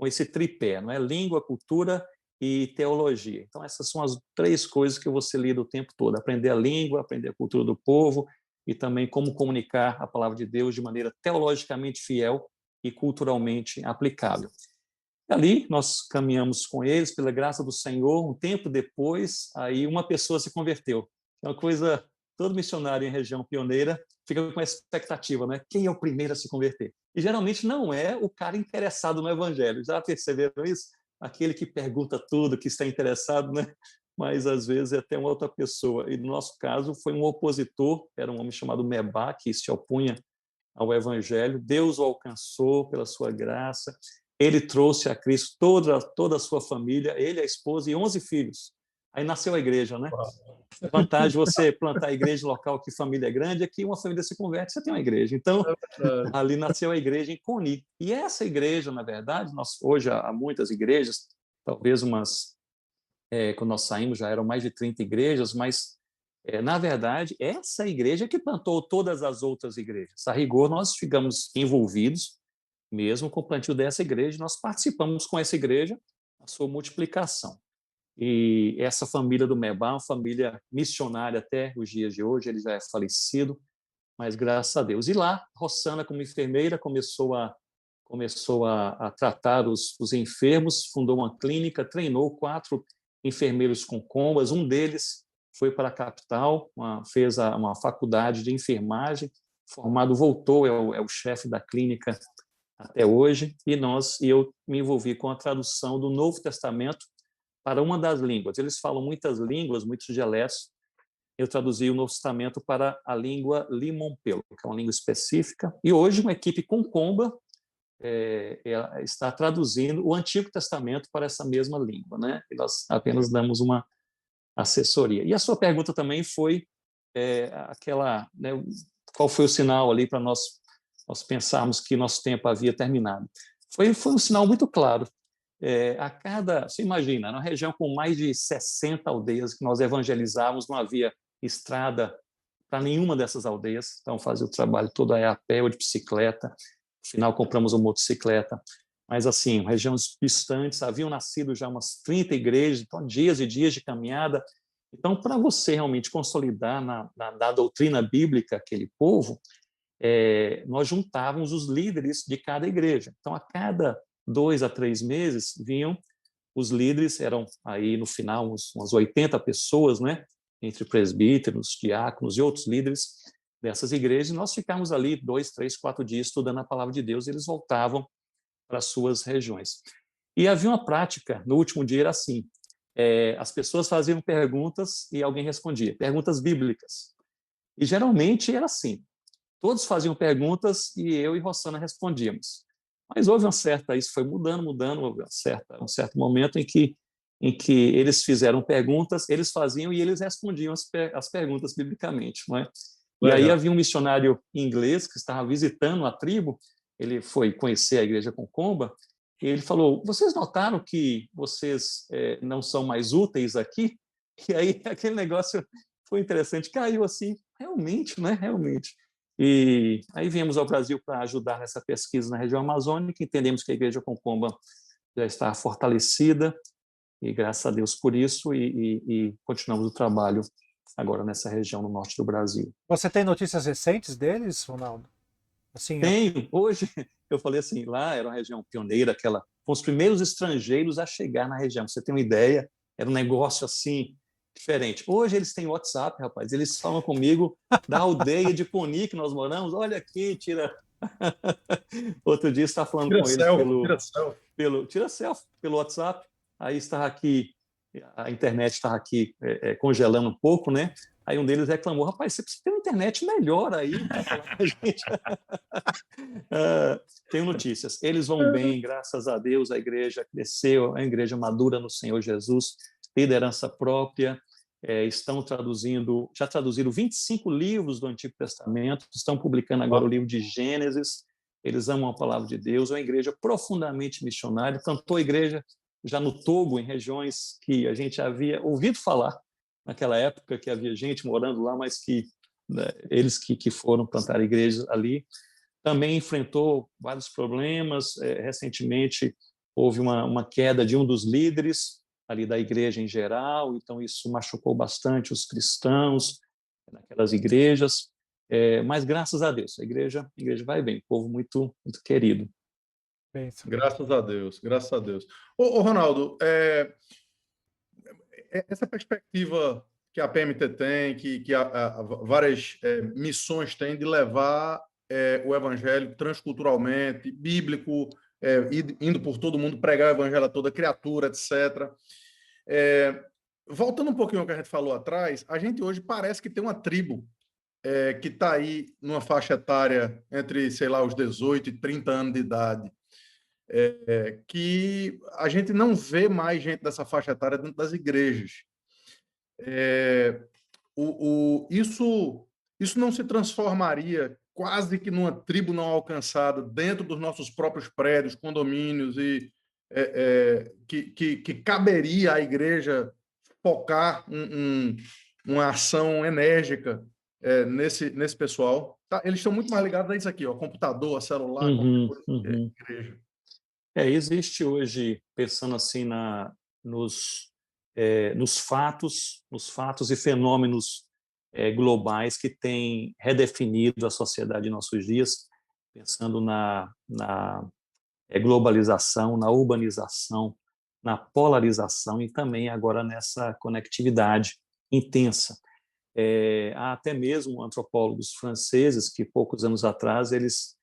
esse tripé, não é? Língua, cultura e teologia. Então, essas são as 3 coisas que você lida o tempo todo: aprender a língua, aprender a cultura do povo e também como comunicar a palavra de Deus de maneira teologicamente fiel e culturalmente aplicável. Ali nós caminhamos com eles, pela graça do Senhor. Um tempo depois, aí uma pessoa se converteu. É uma coisa, todo missionário em região pioneira fica com essa expectativa, né? Quem é o primeiro a se converter? E geralmente não é o cara interessado no evangelho. Já perceberam isso? Aquele que pergunta tudo, que está interessado, né? Mas às vezes é até uma outra pessoa. E no nosso caso foi um opositor, era um homem chamado Mebá, que se opunha ao evangelho. Deus o alcançou pela sua graça. Ele trouxe a Cristo toda a sua família, ele, a esposa e 11 filhos. Aí nasceu a igreja, né? A vantagem de você plantar a igreja local que família é grande é que uma família se converte, você tem uma igreja. Então, ali nasceu a igreja em Coni. E essa igreja, na verdade, hoje há muitas igrejas, talvez quando nós saímos já eram mais de 30 igrejas, mas, na verdade, essa igreja que plantou todas as outras igrejas. A rigor, nós ficamos envolvidos mesmo com o plantio dessa igreja, nós participamos com essa igreja a sua multiplicação. E essa família do Mebá, uma família missionária até os dias de hoje, ele já é falecido, mas graças a Deus. E lá, Rossana, como enfermeira, começou a tratar os enfermos, fundou uma clínica, treinou 4 enfermeiros Concombas, um deles foi para a capital, fez uma faculdade de enfermagem, formado, voltou, é o chefe da clínica até hoje, e eu me envolvi com a tradução do Novo Testamento para uma das línguas. Eles falam muitas línguas, muitos dialetos. Eu traduzi o Novo Testamento para a língua Limompelo, que é uma língua específica, e hoje uma equipe Concomba está traduzindo o Antigo Testamento para essa mesma língua, né? E nós apenas damos uma assessoria. E a sua pergunta também foi aquela, né, qual foi o sinal ali para nós pensarmos que nosso tempo havia terminado. Foi um sinal muito claro. Você imagina, numa região com mais de 60 aldeias que nós evangelizávamos, não havia estrada para nenhuma dessas aldeias, então fazia o trabalho todo a pé ou de bicicleta. No final compramos uma motocicleta, mas assim, regiões distantes, haviam nascido já umas 30 igrejas, então dias e dias de caminhada. Então, para você realmente consolidar na doutrina bíblica aquele povo, nós juntávamos os líderes de cada igreja. Então, a cada 2 a 3 meses, vinham os líderes, eram aí no final umas 80 pessoas, né? Entre presbíteros, diáconos e outros líderes dessas igrejas, e nós ficávamos ali 2, 3, 4 dias estudando a palavra de Deus, e eles voltavam para as suas regiões. E havia uma prática, no último dia era assim, as pessoas faziam perguntas e alguém respondia, perguntas bíblicas. E geralmente era assim, todos faziam perguntas e eu e Rossana respondíamos. Mas houve isso foi mudando, houve um certo momento em que eles fizeram perguntas, eles faziam e eles respondiam as perguntas biblicamente, não é? E aí havia um missionário inglês que estava visitando a tribo, ele foi conhecer a igreja Concomba, e ele falou, vocês notaram que vocês não são mais úteis aqui? E aí aquele negócio foi interessante, caiu assim, realmente, né? Realmente. E aí viemos ao Brasil para ajudar nessa pesquisa na região amazônica, entendemos que a igreja Concomba já está fortalecida, e graças a Deus por isso, e continuamos o trabalho agora nessa região no norte do Brasil. Você tem notícias recentes deles, Ronaldo? Assim, Tenho. Hoje, eu falei assim, lá era uma região pioneira, com os primeiros estrangeiros a chegar na região. Você tem uma ideia? Era um negócio assim, diferente. Hoje eles têm WhatsApp, rapaz. Eles falam comigo da aldeia de Coni que nós moramos. Olha aqui, tira... Outro dia está falando com eles tira selfie pelo WhatsApp. Aí estava aqui, a internet estava aqui congelando um pouco, né? Aí um deles reclamou, rapaz, você precisa ter uma internet melhor aí para falar com a gente. Tenho notícias. Eles vão bem, graças a Deus, a igreja cresceu, a igreja madura no Senhor Jesus, liderança própria, já traduziram 25 livros do Antigo Testamento, estão publicando agora o livro de Gênesis, eles amam a palavra de Deus, é uma igreja profundamente missionária, plantou a igreja já no Togo, em regiões que a gente havia ouvido falar, naquela época que havia gente morando lá, mas que eles que foram plantar igrejas ali. Também enfrentou vários problemas. Recentemente, houve uma queda de um dos líderes ali da igreja em geral, então isso machucou bastante os cristãos naquelas igrejas. Mas, graças a Deus, a igreja vai bem, povo muito, muito querido. Graças a Deus, graças a Deus. Ô Ronaldo, essa perspectiva que a PMT tem, que várias missões têm de levar o evangelho transculturalmente, bíblico, indo por todo mundo, pregar o evangelho a toda criatura, etc. Voltando um pouquinho ao que a gente falou atrás, a gente hoje parece que tem uma tribo que está aí numa faixa etária entre, sei lá, os 18 e 30 anos de idade, que a gente não vê mais gente dessa faixa etária dentro das igrejas. Isso não se transformaria quase que numa tribo não alcançada dentro dos nossos próprios prédios, condomínios, e que caberia à igreja focar uma ação enérgica nesse pessoal. Tá? Eles estão muito mais ligados a isso aqui, ó, computador, celular, igreja. Existe hoje, pensando assim nos fatos e fenômenos globais que têm redefinido a sociedade em nossos dias, pensando na globalização, na urbanização, na polarização e também agora nessa conectividade intensa. Há até mesmo antropólogos franceses que, poucos anos atrás, eles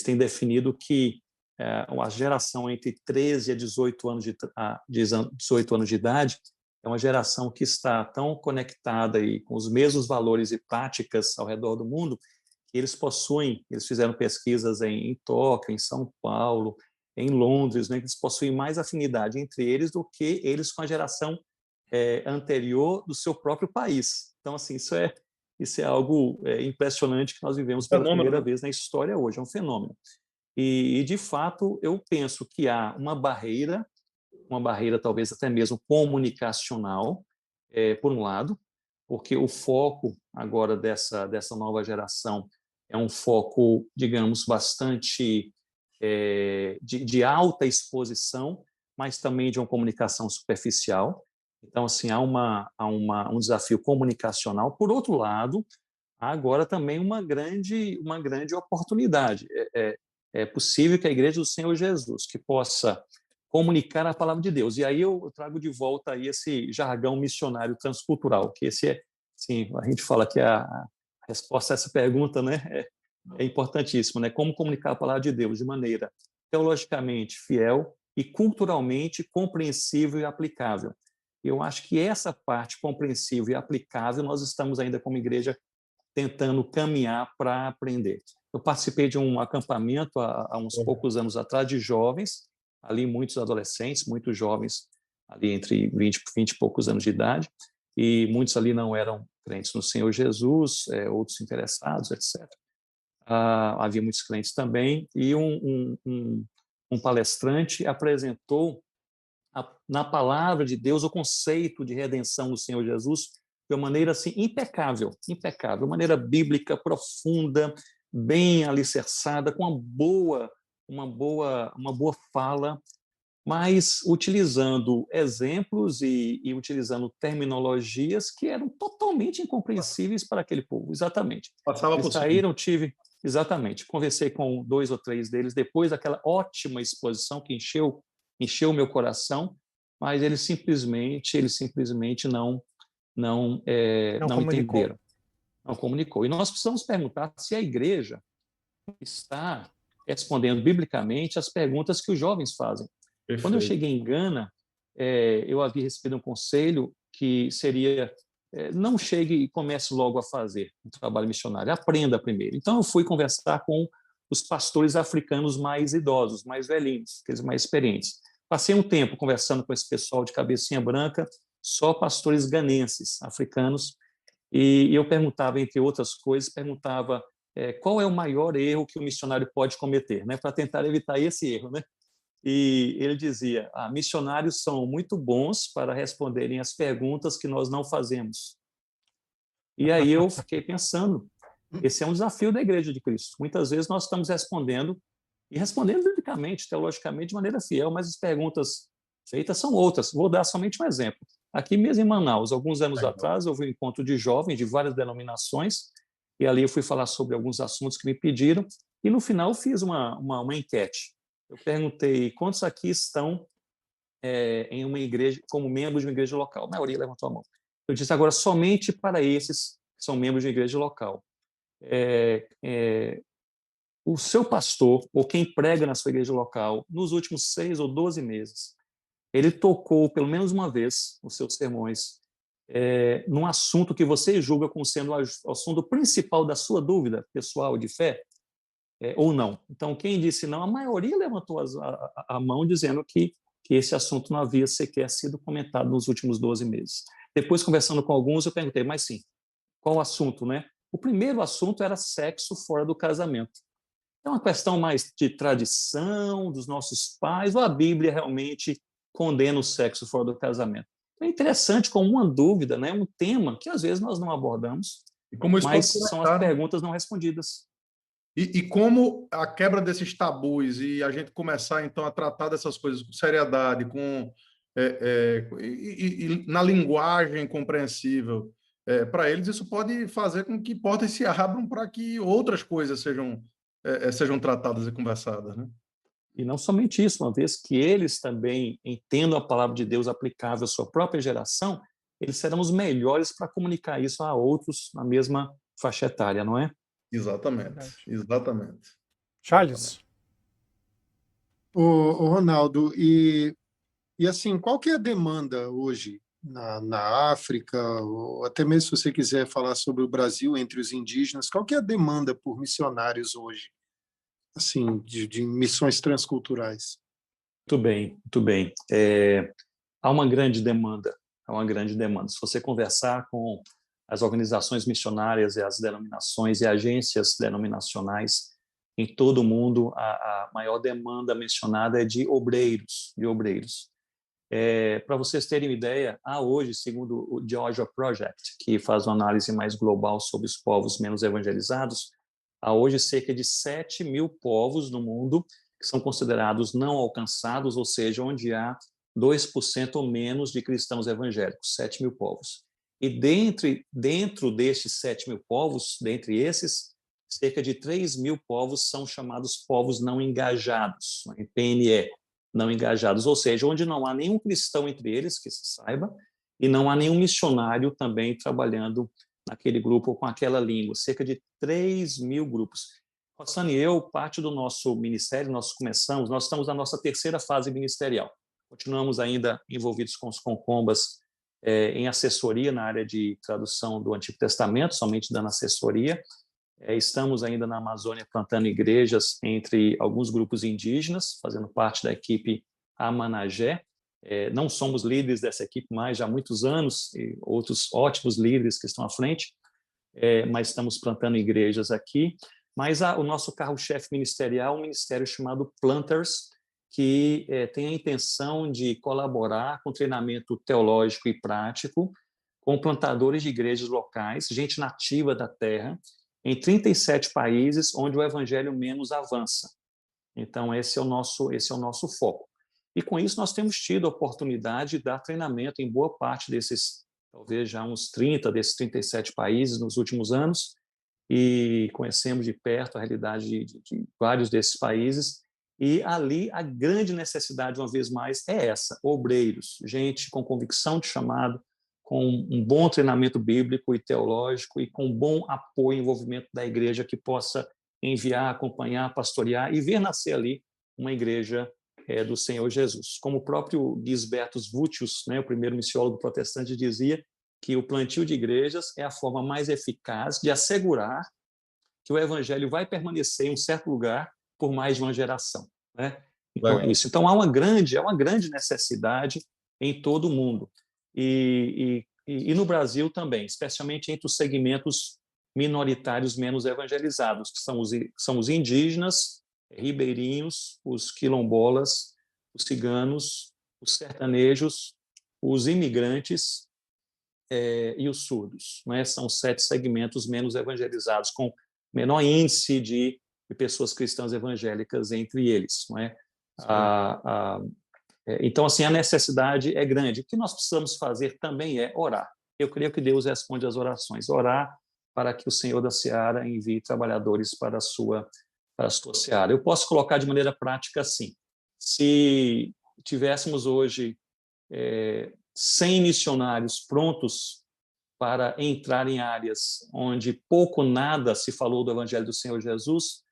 têm definido que a geração entre 13 a 18 anos de idade é uma geração que está tão conectada e com os mesmos valores e práticas ao redor do mundo que eles fizeram pesquisas em Tóquio, em São Paulo, em Londres, né, que eles possuem mais afinidade entre eles do que eles com a geração anterior do seu próprio país. Então, assim, isso é algo impressionante que nós vivemos pela primeira vez na história hoje, é um fenômeno. E, de fato, eu penso que há uma barreira talvez até mesmo comunicacional, por um lado, porque o foco agora dessa nova geração é um foco, digamos, bastante de alta exposição, mas também de uma comunicação superficial. Então, assim, há um desafio comunicacional. Por outro lado, há agora também uma grande oportunidade. É possível que a Igreja do Senhor Jesus, que possa comunicar a palavra de Deus. E aí eu trago de volta aí esse jargão missionário transcultural, que esse sim, a gente fala que a resposta a essa pergunta, né, é importantíssimo, né? Como comunicar a palavra de Deus de maneira teologicamente fiel e culturalmente compreensível e aplicável. Eu acho que essa parte compreensível e aplicável nós estamos ainda como igreja tentando caminhar para aprender. Eu participei de um acampamento há uns poucos anos atrás de jovens, ali muitos adolescentes, muitos jovens, ali entre 20 e poucos anos de idade, e muitos ali não eram crentes no Senhor Jesus, outros interessados, etc. Havia muitos crentes também, e um palestrante apresentou na palavra de Deus o conceito de redenção do Senhor Jesus de uma maneira assim impecável, impecável, uma maneira bíblica profunda, bem alicerçada, com uma boa fala, mas utilizando exemplos e utilizando terminologias que eram totalmente incompreensíveis para aquele povo. Exatamente. Passava Eles por cima. saíram, exatamente, conversei com 2 ou 3 deles depois daquela ótima exposição que encheu o meu coração, mas eles simplesmente não entenderam, não comunicou. E nós precisamos perguntar se a igreja está respondendo biblicamente as perguntas que os jovens fazem. Perfeito. Quando eu cheguei em Gana, eu havia recebido um conselho que seria não chegue e comece logo a fazer um trabalho missionário, aprenda primeiro. Então eu fui conversar com os pastores africanos mais idosos, mais velhinhos, aqueles mais experientes. Passei um tempo conversando com esse pessoal de cabecinha branca, só pastores ganenses, africanos, e eu perguntava, entre outras coisas, qual é o maior erro que o missionário pode cometer, né, para tentar evitar esse erro, né? E ele dizia: missionários são muito bons para responderem as perguntas que nós não fazemos. E aí eu fiquei pensando, esse é um desafio da Igreja de Cristo. Muitas vezes nós estamos respondendo biblicamente, teologicamente, de maneira fiel, mas as perguntas feitas são outras. Vou dar somente um exemplo. Aqui mesmo em Manaus, alguns anos atrás, houve um encontro de jovens de várias denominações, e ali eu fui falar sobre alguns assuntos que me pediram, e no final fiz uma enquete. Eu perguntei quantos aqui estão em uma igreja, como membros de uma igreja local. A maioria levantou a mão. Eu disse agora somente para esses que são membros de uma igreja local. O seu pastor, ou quem prega na sua igreja local, nos últimos 6 ou 12 meses, ele tocou pelo menos uma vez nos seus sermões num assunto que você julga como sendo o assunto principal da sua dúvida pessoal de fé, ou não. Então, quem disse não, a maioria levantou a mão dizendo que esse assunto não havia sequer sido comentado nos últimos 12 meses. Depois, conversando com alguns, eu perguntei, mas sim, qual o assunto, né? O primeiro assunto era sexo fora do casamento. É uma questão mais de tradição dos nossos pais, ou a Bíblia realmente condena o sexo fora do casamento? É interessante como uma dúvida, né? Um tema que às vezes nós não abordamos, E como isso mas pode são as perguntas não respondidas. E como a quebra desses tabus e a gente começar, então, a tratar dessas coisas com seriedade, na linguagem compreensível, para eles, isso pode fazer com que portas se abram para que outras coisas sejam tratadas e conversadas, né? E não somente isso, uma vez que eles também entendam a palavra de Deus aplicável à sua própria geração, eles serão os melhores para comunicar isso a outros na mesma faixa etária, não é? Exatamente, exatamente. Charles? O Ronaldo, e assim, qual que é a demanda hoje na África, ou até mesmo se você quiser falar sobre o Brasil entre os indígenas, qual que é a demanda por missionários hoje, assim, de missões transculturais? Muito bem, muito bem. Há uma grande demanda, Se você conversar com as organizações missionárias e as denominações e agências denominacionais em todo o mundo, a maior demanda mencionada é de obreiros, Para vocês terem uma ideia, há hoje, segundo o Georgia Project, que faz uma análise mais global sobre os povos menos evangelizados, há hoje cerca de 7.000 povos no mundo que são considerados não alcançados, ou seja, onde há 2% ou menos de cristãos evangélicos, 7 mil povos. E dentro destes 7 mil povos, dentre esses, cerca de 3 mil povos são chamados povos não engajados, PNE, não engajados, ou seja, onde não há nenhum cristão entre eles, que se saiba, e não há nenhum missionário também trabalhando naquele grupo ou com aquela língua, cerca de 3 mil grupos. Rossani e eu, parte do nosso ministério, nós estamos na nossa terceira fase ministerial. Continuamos ainda envolvidos com os concombas em assessoria na área de tradução do Antigo Testamento, somente dando assessoria. Estamos ainda na Amazônia plantando igrejas entre alguns grupos indígenas, fazendo parte da equipe Amanagé. Não somos líderes dessa equipe mais já há muitos anos, e outros ótimos líderes que estão à frente, mas estamos plantando igrejas aqui. Mas o nosso carro-chefe ministerial é um ministério chamado Planters, que tem a intenção de colaborar com treinamento teológico e prático com plantadores de igrejas locais, gente nativa da terra, em 37 países onde o evangelho menos avança. Então, esse é o nosso foco. E com isso nós temos tido a oportunidade de dar treinamento em boa parte desses, talvez já uns 30 desses 37 países nos últimos anos, e conhecemos de perto a realidade de vários desses países. E ali a grande necessidade, uma vez mais, é essa: obreiros, gente com convicção de chamado, com um bom treinamento bíblico e teológico e com bom apoio e envolvimento da igreja que possa enviar, acompanhar, pastorear e ver nascer ali uma igreja do Senhor Jesus. Como o próprio Gisbertus Vutius, o primeiro missiólogo protestante, dizia que o plantio de igrejas é a forma mais eficaz de assegurar que o evangelho vai permanecer em um certo lugar por mais de uma geração. Então, é isso. Então, há uma grande necessidade em todo o mundo. E no Brasil também, especialmente entre os segmentos minoritários menos evangelizados, que são os indígenas, ribeirinhos, os quilombolas, os ciganos, os sertanejos, os imigrantes e os surdos. São 7 segmentos menos evangelizados, com menor índice de pessoas cristãs evangélicas entre eles. Então, assim, a necessidade é grande. O que nós precisamos fazer também é orar. Eu creio que Deus responde às orações. Orar para que o Senhor da Seara envie trabalhadores para a sua seara. Eu posso colocar de maneira prática assim: se tivéssemos hoje 100 missionários prontos para entrar em áreas onde pouco nada se falou do Evangelho do Senhor Jesus,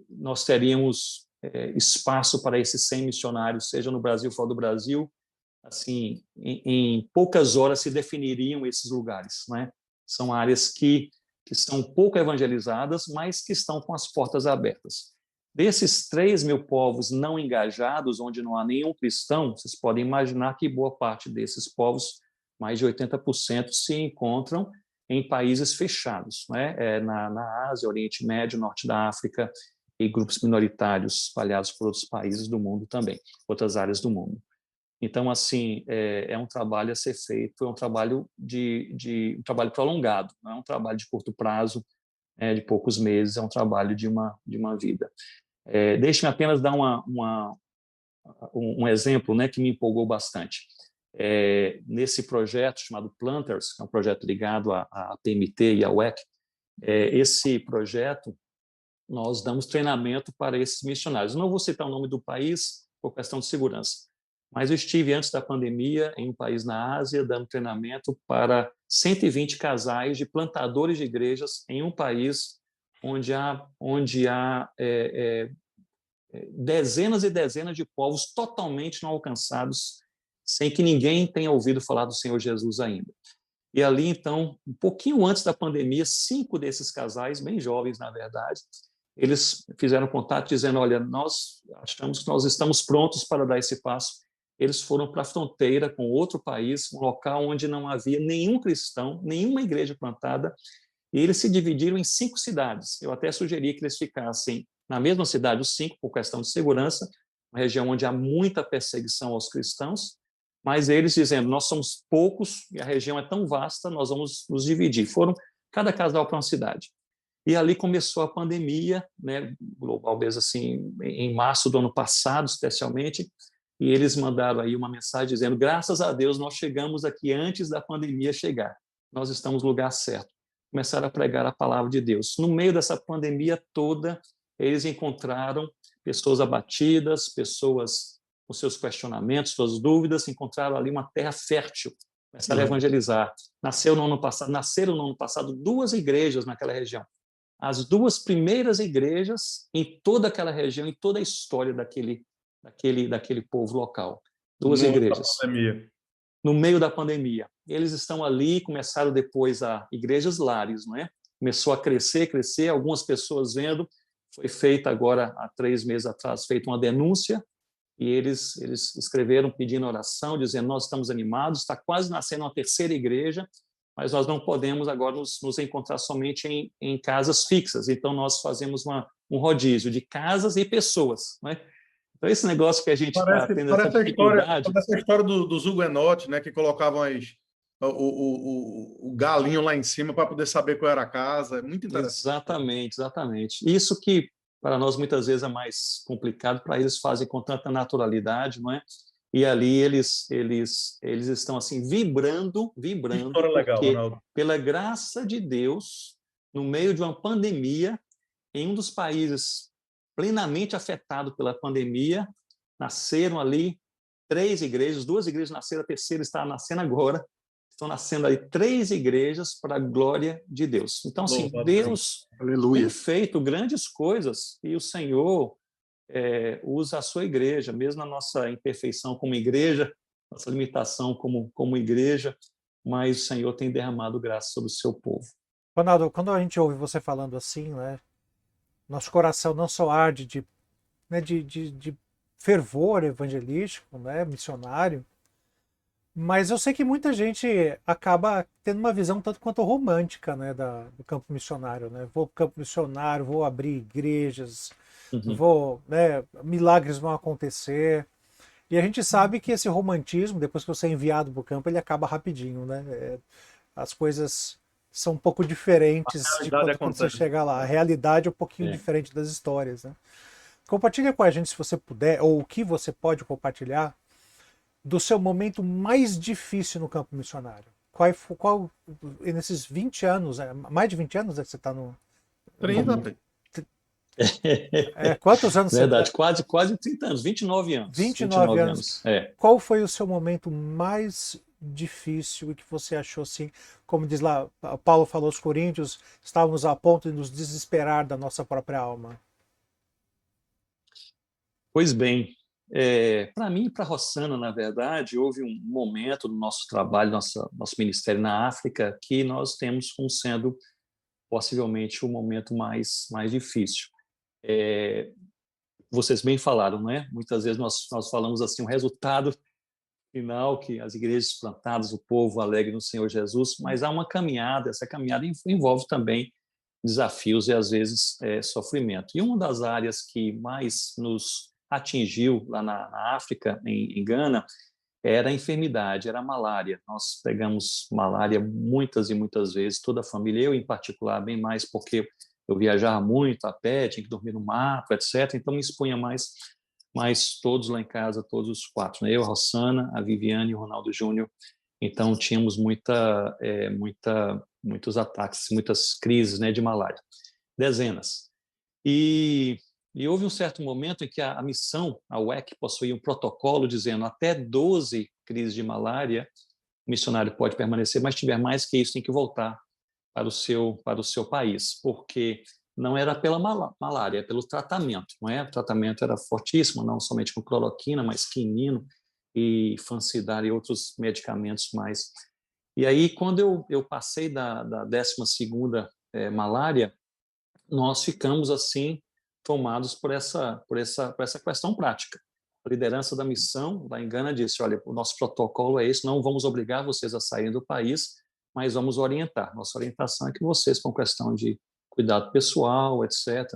nós teríamos espaço para esses 100 missionários, seja no Brasil ou fora do Brasil. Assim, em poucas horas se definiriam esses lugares. São áreas que são pouco evangelizadas, mas que estão com as portas abertas. Desses 3 mil povos não engajados, onde não há nenhum cristão, vocês podem imaginar que boa parte desses povos, mais de 80%, se encontram em países fechados, na Ásia, Oriente Médio, Norte da África, e grupos minoritários espalhados por outros países do mundo também, outras áreas do mundo. Então, assim, é um trabalho a ser feito, é um trabalho um trabalho prolongado, não é um trabalho de curto prazo, de poucos meses, é um trabalho de uma vida. Deixe-me apenas dar um exemplo que me empolgou bastante. Nesse projeto chamado Planters, que é um projeto ligado à PMT e à UEC, esse projeto, nós damos treinamento para esses missionários. Eu não vou citar o nome do país por questão de segurança, mas eu estive antes da pandemia em um país na Ásia dando treinamento para 120 casais de plantadores de igrejas em um país onde há dezenas e dezenas de povos totalmente não alcançados, sem que ninguém tenha ouvido falar do Senhor Jesus ainda. E ali, então, um pouquinho antes da pandemia, 5 desses casais, bem jovens, na verdade, eles fizeram contato dizendo: olha, nós achamos que nós estamos prontos para dar esse passo. Eles foram para a fronteira com outro país, um local onde não havia nenhum cristão, nenhuma igreja plantada, e eles se dividiram em 5 cidades. Eu até sugeri que eles ficassem na mesma cidade, os 5, por questão de segurança, uma região onde há muita perseguição aos cristãos, mas eles dizendo: nós somos poucos e a região é tão vasta, nós vamos nos dividir. Foram cada casal para uma cidade. E ali começou a pandemia, né, global mesmo assim, em março do ano passado, especialmente, e eles mandaram aí uma mensagem dizendo: graças a Deus nós chegamos aqui antes da pandemia chegar, nós estamos no lugar certo. Começaram a pregar a palavra de Deus. No meio dessa pandemia toda, eles encontraram pessoas abatidas, pessoas com seus questionamentos, suas dúvidas, encontraram ali uma terra fértil, começaram a evangelizar. Nasceram no ano passado 2 igrejas naquela região. As 2 primeiras igrejas em toda aquela região, em toda a história daquele povo local. 2 igrejas. Pandemia. No meio da pandemia. Eles estão ali, começaram depois a igrejas lares, não é? Começou a crescer, algumas pessoas vendo. Foi feita agora, há 3 meses atrás, feita uma denúncia, e eles escreveram pedindo oração, dizendo: nós estamos animados, está quase nascendo uma 3ª igreja, mas nós não podemos agora nos encontrar somente em casas fixas, então nós fazemos um rodízio de casas e pessoas, né? Então, esse negócio que a gente está tendo essa dificuldade... Parece a história dos huguenotes, né, que colocavam o galinho lá em cima para poder saber qual era a casa. É muito interessante. Exatamente. Isso que, para nós, muitas vezes é mais complicado, para eles fazem com tanta naturalidade, não é? E ali eles estão assim vibrando, Legal, porque, Ronaldo. pela graça de Deus, no meio de uma pandemia, em um dos países plenamente afetado pela pandemia, nasceram ali 3 igrejas, 2 igrejas nasceram, a 3ª está nascendo agora. Estão nascendo aí 3 igrejas para a glória de Deus. Então, assim, Deus tem feito grandes coisas, e o Senhor usa a sua igreja, mesmo na nossa imperfeição como igreja, nossa limitação como igreja, mas o Senhor tem derramado graça sobre o seu povo. Ronaldo, quando a gente ouve você falando assim, né, nosso coração não só arde de fervor evangelístico, né, missionário, mas eu sei que muita gente acaba tendo uma visão tanto quanto romântica, né, do campo missionário, né? Vou para o campo missionário, vou abrir igrejas, milagres vão acontecer. E a gente sabe que esse romantismo, depois que você é enviado para o campo, ele acaba rapidinho, né? As coisas são um pouco diferentes de quando você chega lá. A realidade é um pouquinho diferente das histórias, né? Compartilha com a gente, se você puder, ou o que você pode compartilhar do seu momento mais difícil no campo missionário. Qual nesses 20 anos, mais de 20 anos que você está no... 30. Quantos anos Verdade, você tá? quase 30 anos, 29 anos. 29 anos. Qual foi o seu momento mais difícil e que você achou assim, como diz lá, Paulo falou aos Coríntios, estávamos a ponto de nos desesperar da nossa própria alma? Pois bem, para mim e para a Rossana, na verdade, houve um momento no nosso trabalho, nosso ministério na África, que nós temos como sendo possivelmente o momento mais difícil. Vocês bem falaram, né? Muitas vezes nós falamos assim, o resultado final, que as igrejas plantadas, o povo alegre no Senhor Jesus, mas há uma caminhada, essa caminhada envolve também desafios e, às vezes, sofrimento. E uma das áreas que mais nos atingiu lá na África, em Gana, era a enfermidade, era a malária. Nós pegamos malária muitas e muitas vezes, toda a família, eu em particular, bem mais porque eu viajava muito a pé, tinha que dormir no mato, etc. Então me expunha mais todos lá em casa, todos os 4, né? Eu, a Rossana, a Viviane e o Ronaldo Júnior. Então tínhamos muitos ataques, muitas crises, né, de malária, dezenas. E houve um certo momento em que a missão, a UEC, possuía um protocolo dizendo até 12 crises de malária, o missionário pode permanecer, mas se tiver mais que isso, tem que voltar para o seu país, porque não era pela malária, é pelo tratamento, não é? O tratamento era fortíssimo, não somente com cloroquina, mas quinino e fansidar e outros medicamentos mais. E aí, quando eu passei da 12ª malária, nós ficamos assim tomados por essa questão prática. A liderança da missão lá em Gana disse: olha, o nosso protocolo é esse, não vamos obrigar vocês a saírem do país, mas vamos orientar. Nossa orientação é que vocês, com questão de cuidado pessoal, etc.,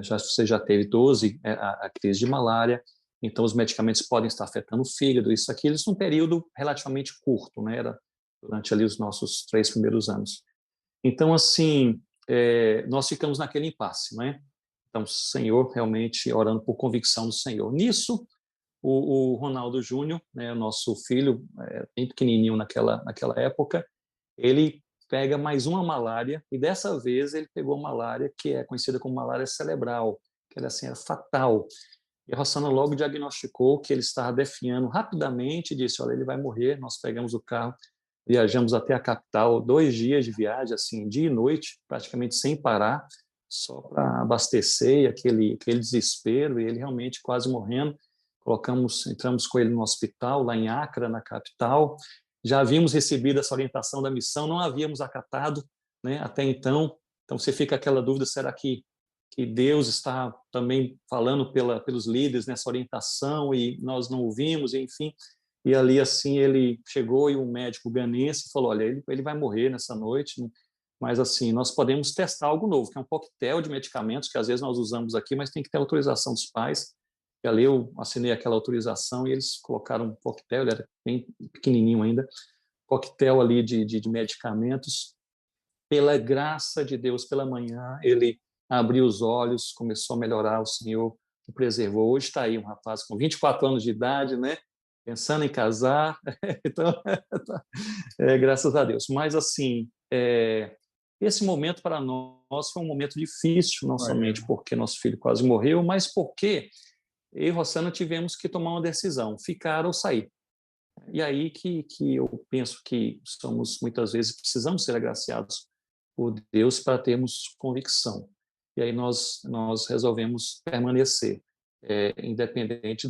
você já teve 12 a crise de malária, então os medicamentos podem estar afetando o fígado, isso aqui, isso num período relativamente curto, né? Era durante ali os nossos 3 primeiros anos. Então, assim, nós ficamos naquele impasse, não é? Então, Senhor, realmente orando por convicção do Senhor. Nisso, o Ronaldo Júnior, né, nosso filho, bem pequenininho naquela época, ele pega mais uma malária, e dessa vez ele pegou malária que é conhecida como malária cerebral, que era, assim, era fatal. E a Rossana logo diagnosticou que ele estava definhando rapidamente e disse, olha, ele vai morrer. Nós pegamos o carro, viajamos até a capital, 2 dias de viagem, assim, dia e noite, praticamente sem parar, só para abastecer, e aquele desespero, e ele realmente quase morrendo. Entramos com ele no hospital, lá em Accra, na capital. Já havíamos recebido essa orientação da missão, não havíamos acatado, né, até então. Então você fica aquela dúvida, será que Deus está também falando pelos líderes nessa orientação e nós não ouvimos, enfim. E ali, assim, ele chegou e um médico ganense falou, olha, ele vai morrer nessa noite, mas, assim, nós podemos testar algo novo, que é um coquetel de medicamentos que às vezes nós usamos aqui, mas tem que ter autorização dos pais. E ali eu assinei aquela autorização e eles colocaram um coquetel, ele era bem pequenininho ainda, coquetel ali de medicamentos. Pela graça de Deus, pela manhã, ele abriu os olhos, começou a melhorar, o Senhor o preservou. Hoje está aí um rapaz com 24 anos de idade, né? Pensando em casar. Então, graças a Deus. Mas, assim, esse momento para nós foi um momento difícil, não somente porque nosso filho quase morreu, mas porque eu e Rossana tivemos que tomar uma decisão, ficar ou sair. E aí que eu penso que muitas vezes, precisamos ser agraciados por Deus para termos convicção. E aí nós resolvemos permanecer, independente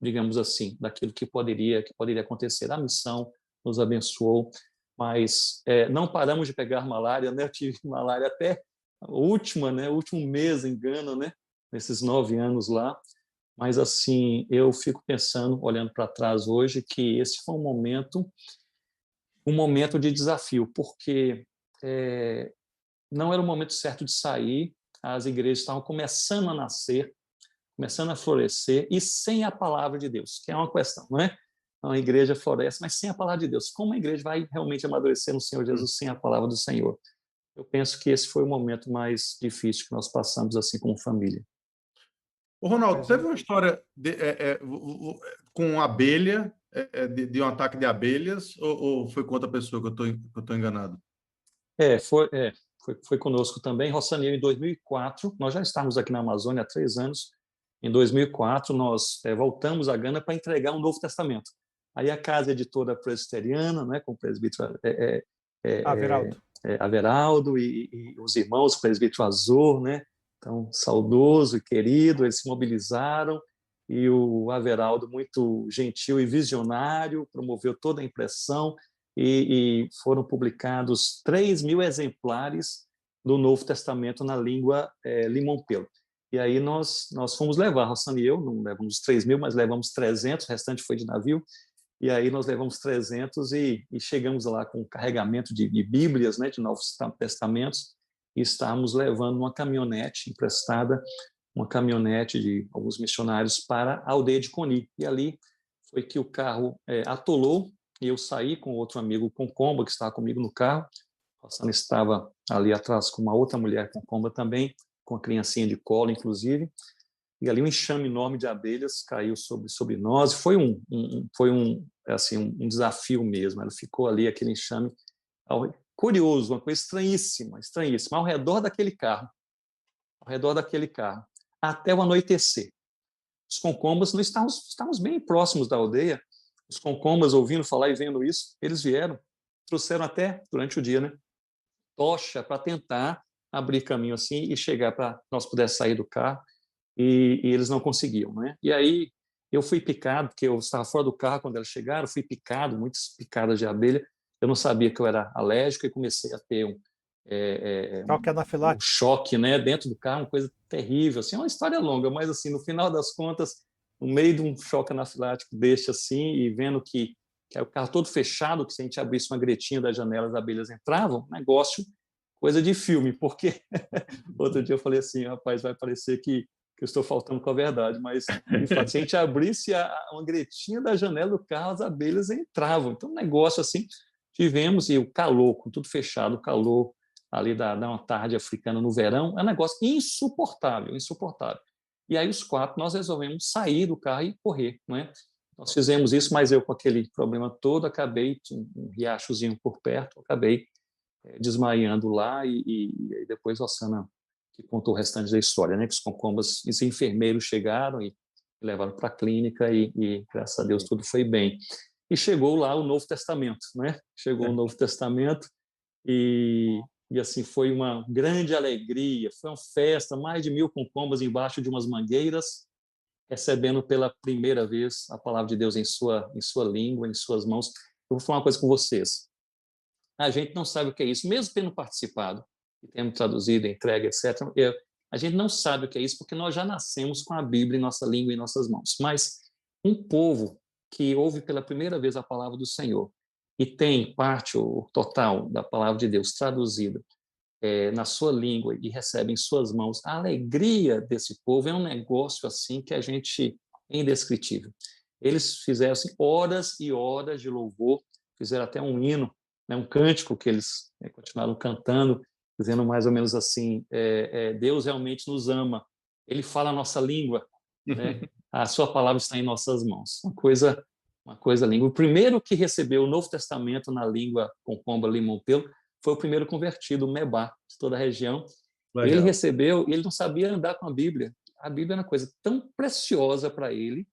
digamos assim, daquilo que poderia acontecer. A missão nos abençoou, mas não paramos de pegar malária, né? Eu tive malária até a última, né? O último mês em Gana, né? Nesses 9 anos lá. Mas, assim, eu fico pensando, olhando para trás hoje, que esse foi um momento de desafio, porque não era o momento certo de sair, as igrejas estavam começando a nascer, começando a florescer, e sem a palavra de Deus, que é uma questão, não é? A igreja floresce, mas sem a palavra de Deus. Como a igreja vai realmente amadurecer no Senhor Jesus sem a palavra do Senhor? Eu penso que esse foi o momento mais difícil que nós passamos assim como família. O Ronaldo, teve uma história com abelha, de um ataque de abelhas, ou foi com outra pessoa que eu estou enganado? Foi conosco também. Rossaniel, em 2004, nós já estávamos aqui na Amazônia há 3 anos. Em 2004, nós voltamos a Gana para entregar um Novo Testamento. Aí a casa editora presbiteriana, né, com o presbítero Averaldo e os irmãos, o presbítero Azor, né, então, saudoso e querido, eles se mobilizaram e o Averaldo, muito gentil e visionário, promoveu toda a impressão e foram publicados 3.000 exemplares do Novo Testamento na língua Limompelo. E aí nós fomos levar, Rossana e eu, não levamos 3.000, mas levamos 300, o restante foi de navio, e aí nós levamos 300 e chegamos lá com um carregamento de Bíblias, né, de Novos Testamentos, e estávamos levando uma caminhonete emprestada, uma caminhonete de alguns missionários para a aldeia de Coni. E ali foi que o carro atolou, e eu saí com outro amigo com comba, que estava comigo no carro. A Rossana estava ali atrás com uma outra mulher com comba também, com a criancinha de colo, inclusive. E ali um enxame enorme de abelhas caiu sobre nós. Foi um desafio mesmo. Ela ficou ali, aquele enxame curioso, uma coisa estranhíssima, ao redor daquele carro, até o anoitecer. Os concombas, nós estávamos bem próximos da aldeia, os concombas, ouvindo falar e vendo isso, eles vieram, trouxeram até, durante o dia, né, tocha para tentar abrir caminho assim e chegar para nós pudéssemos sair do carro, e eles não conseguiam, né? E aí eu fui picado, porque eu estava fora do carro quando eles chegaram, fui picado, muitas picadas de abelha. Eu não sabia que eu era alérgico e comecei a ter um choque, né, dentro do carro, uma coisa terrível. Assim, é uma história longa, mas assim, no final das contas, no meio de um choque anafilático deste assim, e vendo que o carro todo fechado, que se a gente abrisse uma gretinha das janelas, as abelhas entravam, negócio, coisa de filme, porque outro dia eu falei assim, rapaz, vai parecer que eu estou faltando com a verdade, mas, de fato, se a gente abrisse uma gretinha da janela do carro, as abelhas entravam. Então, um negócio assim, tivemos, e o calor, com tudo fechado, o calor ali da uma tarde africana no verão, é um negócio insuportável, insuportável. E aí os 4, nós resolvemos sair do carro e correr, não é? Nós fizemos isso, mas eu com aquele problema todo, acabei, tinha um riachozinho por perto, acabei desmaiando lá e depois a Ossana que contou o restante da história, né? Que os concombas, os enfermeiros chegaram e levaram para a clínica e graças a Deus tudo foi bem. E chegou lá o Novo Testamento, né? Chegou o Novo Testamento e assim foi uma grande alegria, foi uma festa, mais de 1000 concombas embaixo de umas mangueiras, recebendo pela primeira vez a palavra de Deus em sua língua, em suas mãos. Eu vou falar uma coisa com vocês. A gente não sabe o que é isso, mesmo tendo participado, e tendo traduzido, entregue, etc. A gente não sabe o que é isso porque nós já nascemos com a Bíblia em nossa língua, em nossas mãos. Mas um povo que ouve pela primeira vez a palavra do Senhor e tem parte ou total da palavra de Deus traduzida na sua língua e recebe em suas mãos, a alegria desse povo é um negócio assim que a gente é indescritível. Eles fizeram assim, horas e horas de louvor, fizeram até um hino, né, um cântico que eles continuaram cantando, dizendo mais ou menos assim, Deus realmente nos ama, Ele fala a nossa língua, né? A sua palavra está em nossas mãos. Uma coisa linda. O primeiro que recebeu o Novo Testamento na língua concomba limão-pelo foi o primeiro convertido, o Mebá, de toda a região. Legal. Ele recebeu, e ele não sabia andar com a Bíblia. A Bíblia era uma coisa tão preciosa para ele,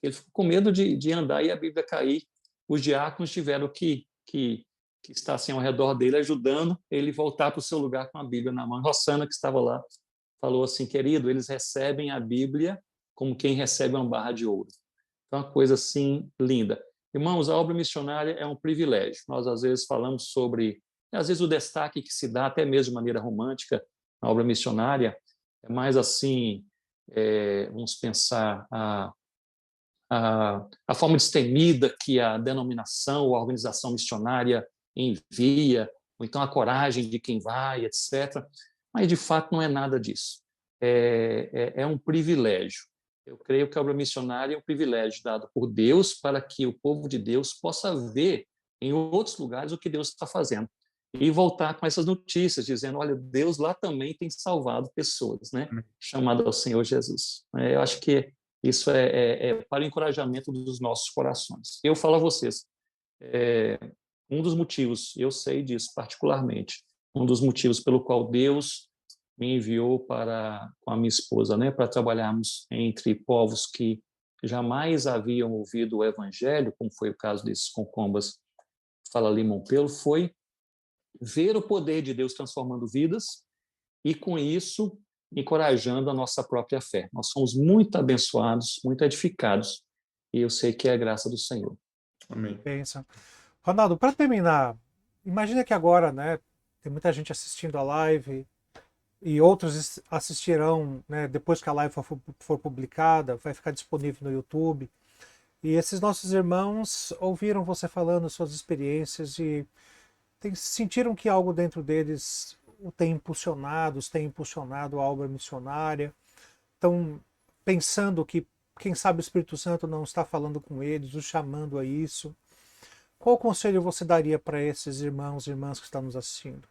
que ele ficou com medo de andar e a Bíblia cair. Os diáconos tiveram que estar assim, ao redor dele, ajudando ele voltar para o seu lugar com a Bíblia na mão. Rossana, que estava lá, falou assim, querido, eles recebem a Bíblia como quem recebe uma barra de ouro. Então, uma coisa assim linda. Irmãos, a obra missionária é um privilégio. Nós, às vezes, falamos sobre... Às vezes, o destaque que se dá, até mesmo de maneira romântica, na obra missionária, é mais assim, vamos pensar, a forma destemida que a denominação ou a organização missionária envia, ou então a coragem de quem vai, etc. Mas, de fato, não é nada disso. É um privilégio. Eu creio que a obra missionária é um privilégio dado por Deus para que o povo de Deus possa ver em outros lugares o que Deus está fazendo e voltar com essas notícias, dizendo, olha, Deus lá também tem salvado pessoas, né? Chamado ao Senhor Jesus. Eu acho que isso é para o encorajamento dos nossos corações. Eu falo a vocês, um dos motivos, eu sei disso particularmente, um dos motivos pelo qual Deus me enviou com a minha esposa, né, para trabalharmos entre povos que jamais haviam ouvido o Evangelho, como foi o caso desses concombas Fala Limão-Pelo, foi ver o poder de Deus transformando vidas e, com isso, encorajando a nossa própria fé. Nós somos muito abençoados, muito edificados, e eu sei que é a graça do Senhor. Amém. Pensa. Ronaldo, para terminar, imagina que agora, né, tem muita gente assistindo a live e outros assistirão, né, depois que a live for publicada, vai ficar disponível no YouTube. E esses nossos irmãos ouviram você falando suas experiências e sentiram que algo dentro deles os tem impulsionado a obra missionária. Estão pensando que, quem sabe, o Espírito Santo não está falando com eles, os chamando a isso. Qual conselho você daria para esses irmãos e irmãs que estão nos assistindo?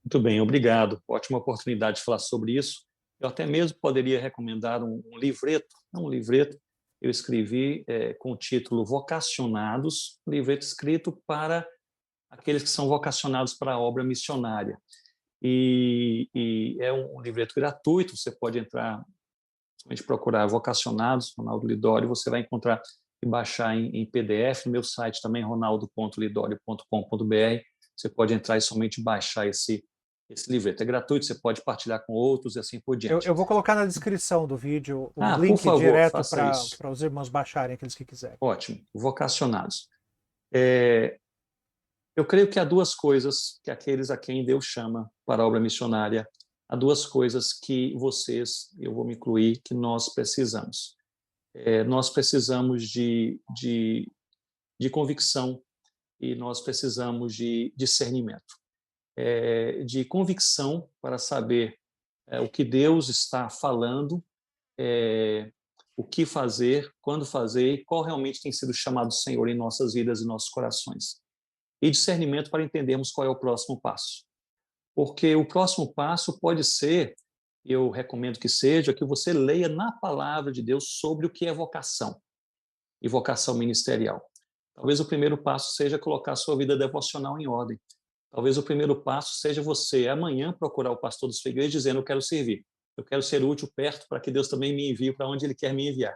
Muito bem, obrigado. Ótima oportunidade de falar sobre isso. Eu até mesmo poderia recomendar um livreto, não um livreto, eu escrevi com o título Vocacionados, um livreto escrito para aqueles que são vocacionados para a obra missionária. E é um livreto gratuito, você pode entrar, somente procurar Vocacionados, Ronaldo Lidório, você vai encontrar e baixar em PDF, no meu site também, ronaldo.lidório.com.br, você pode entrar e somente baixar esse livreto. É gratuito, você pode partilhar com outros e assim por diante. Eu vou colocar na descrição do vídeo o por link favor, direto faça isso. para os irmãos baixarem, aqueles que quiserem. Ótimo, Vocacionados. Eu creio que há duas coisas que aqueles a quem Deus chama para a obra missionária, há duas coisas que vocês, eu vou me incluir, que nós precisamos. Nós precisamos de convicção e nós precisamos de discernimento. De convicção para saber o que Deus está falando, o que fazer, quando fazer e qual realmente tem sido chamado do Senhor em nossas vidas e nossos corações. E discernimento para entendermos qual é o próximo passo. porque o próximo passo pode ser, eu recomendo que seja, que você leia na palavra de Deus sobre o que é vocação e vocação ministerial. Talvez o primeiro passo seja colocar a sua vida devocional em ordem. Talvez o primeiro passo seja você, amanhã, procurar o pastor da sua igreja dizendo: eu quero servir, eu quero ser útil perto para que Deus também me envie para onde Ele quer me enviar.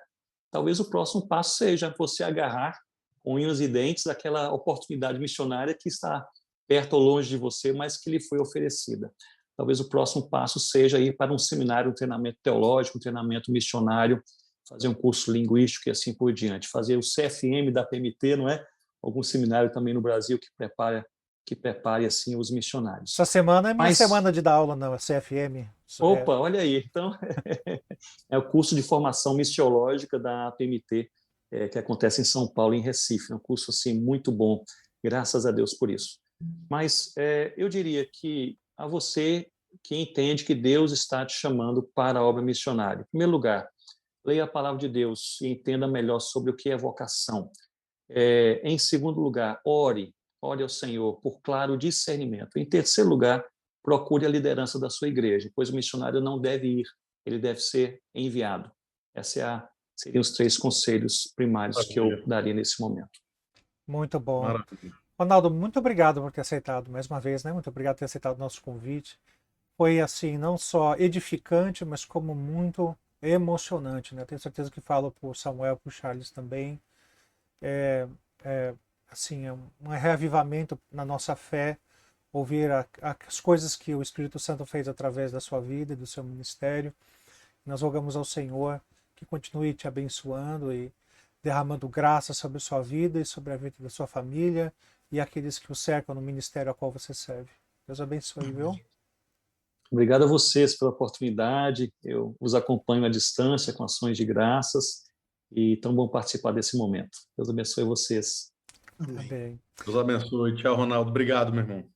Talvez o próximo passo seja você agarrar com unhas e dentes aquela oportunidade missionária que está perto ou longe de você, mas que lhe foi oferecida. Talvez o próximo passo seja ir para um seminário, um treinamento teológico, um treinamento missionário, fazer um curso linguístico e assim por diante, fazer o CFM da PMT, não é? Algum seminário também no Brasil que prepare assim os missionários. Essa semana é minha Mas, semana de dar aula na CFM. opa, olha aí, então é o curso de formação missiológica da PMT, que acontece em São Paulo, em Recife, é um curso assim muito bom, graças a Deus por isso. Mas eu diria que a você que entende que Deus está te chamando para a obra missionária, em primeiro lugar, leia a palavra de Deus e entenda melhor sobre o que é vocação. Em segundo lugar, ore ao Senhor por claro discernimento. Em terceiro lugar, procure a liderança da sua igreja, pois o missionário não deve ir, ele deve ser enviado. Seriam os 3 conselhos primários que eu daria nesse momento. Muito bom. Maravilha. Ronaldo, muito obrigado por ter aceitado mais uma vez, né? Muito obrigado por ter aceitado o nosso convite. Foi, assim, não só edificante, mas como muito emocionante, né? Tenho certeza que falo por Samuel, por Charles também. Assim, é um reavivamento na nossa fé, ouvir as coisas que o Espírito Santo fez através da sua vida e do seu ministério. Nós rogamos ao Senhor que continue te abençoando e derramando graça sobre a sua vida e sobre a vida da sua família e aqueles que o cercam no ministério a qual você serve. Deus abençoe, viu? Obrigado a vocês pela oportunidade. Eu os acompanho à distância com ações de graças e tão bom participar desse momento. Deus abençoe vocês. Amém. Deus abençoe. Tchau, Ronaldo. Obrigado, meu irmão.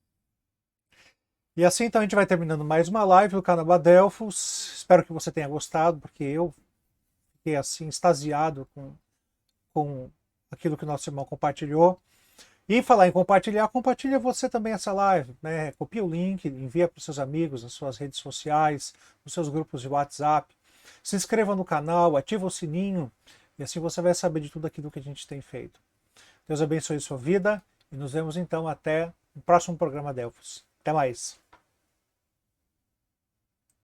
E assim, então, a gente vai terminando mais uma live do canal Adelphos. Espero que você tenha gostado, porque eu fiquei, assim, extasiado com aquilo que o nosso irmão compartilhou. E falar em compartilhar, compartilha você também essa live, né? Copia o link, envia para os seus amigos, nas suas redes sociais, nos seus grupos de WhatsApp. Se inscreva no canal, ativa o sininho, e assim você vai saber de tudo aquilo que a gente tem feito. Deus abençoe sua vida, e nos vemos então até o próximo programa Adelphos. Até mais!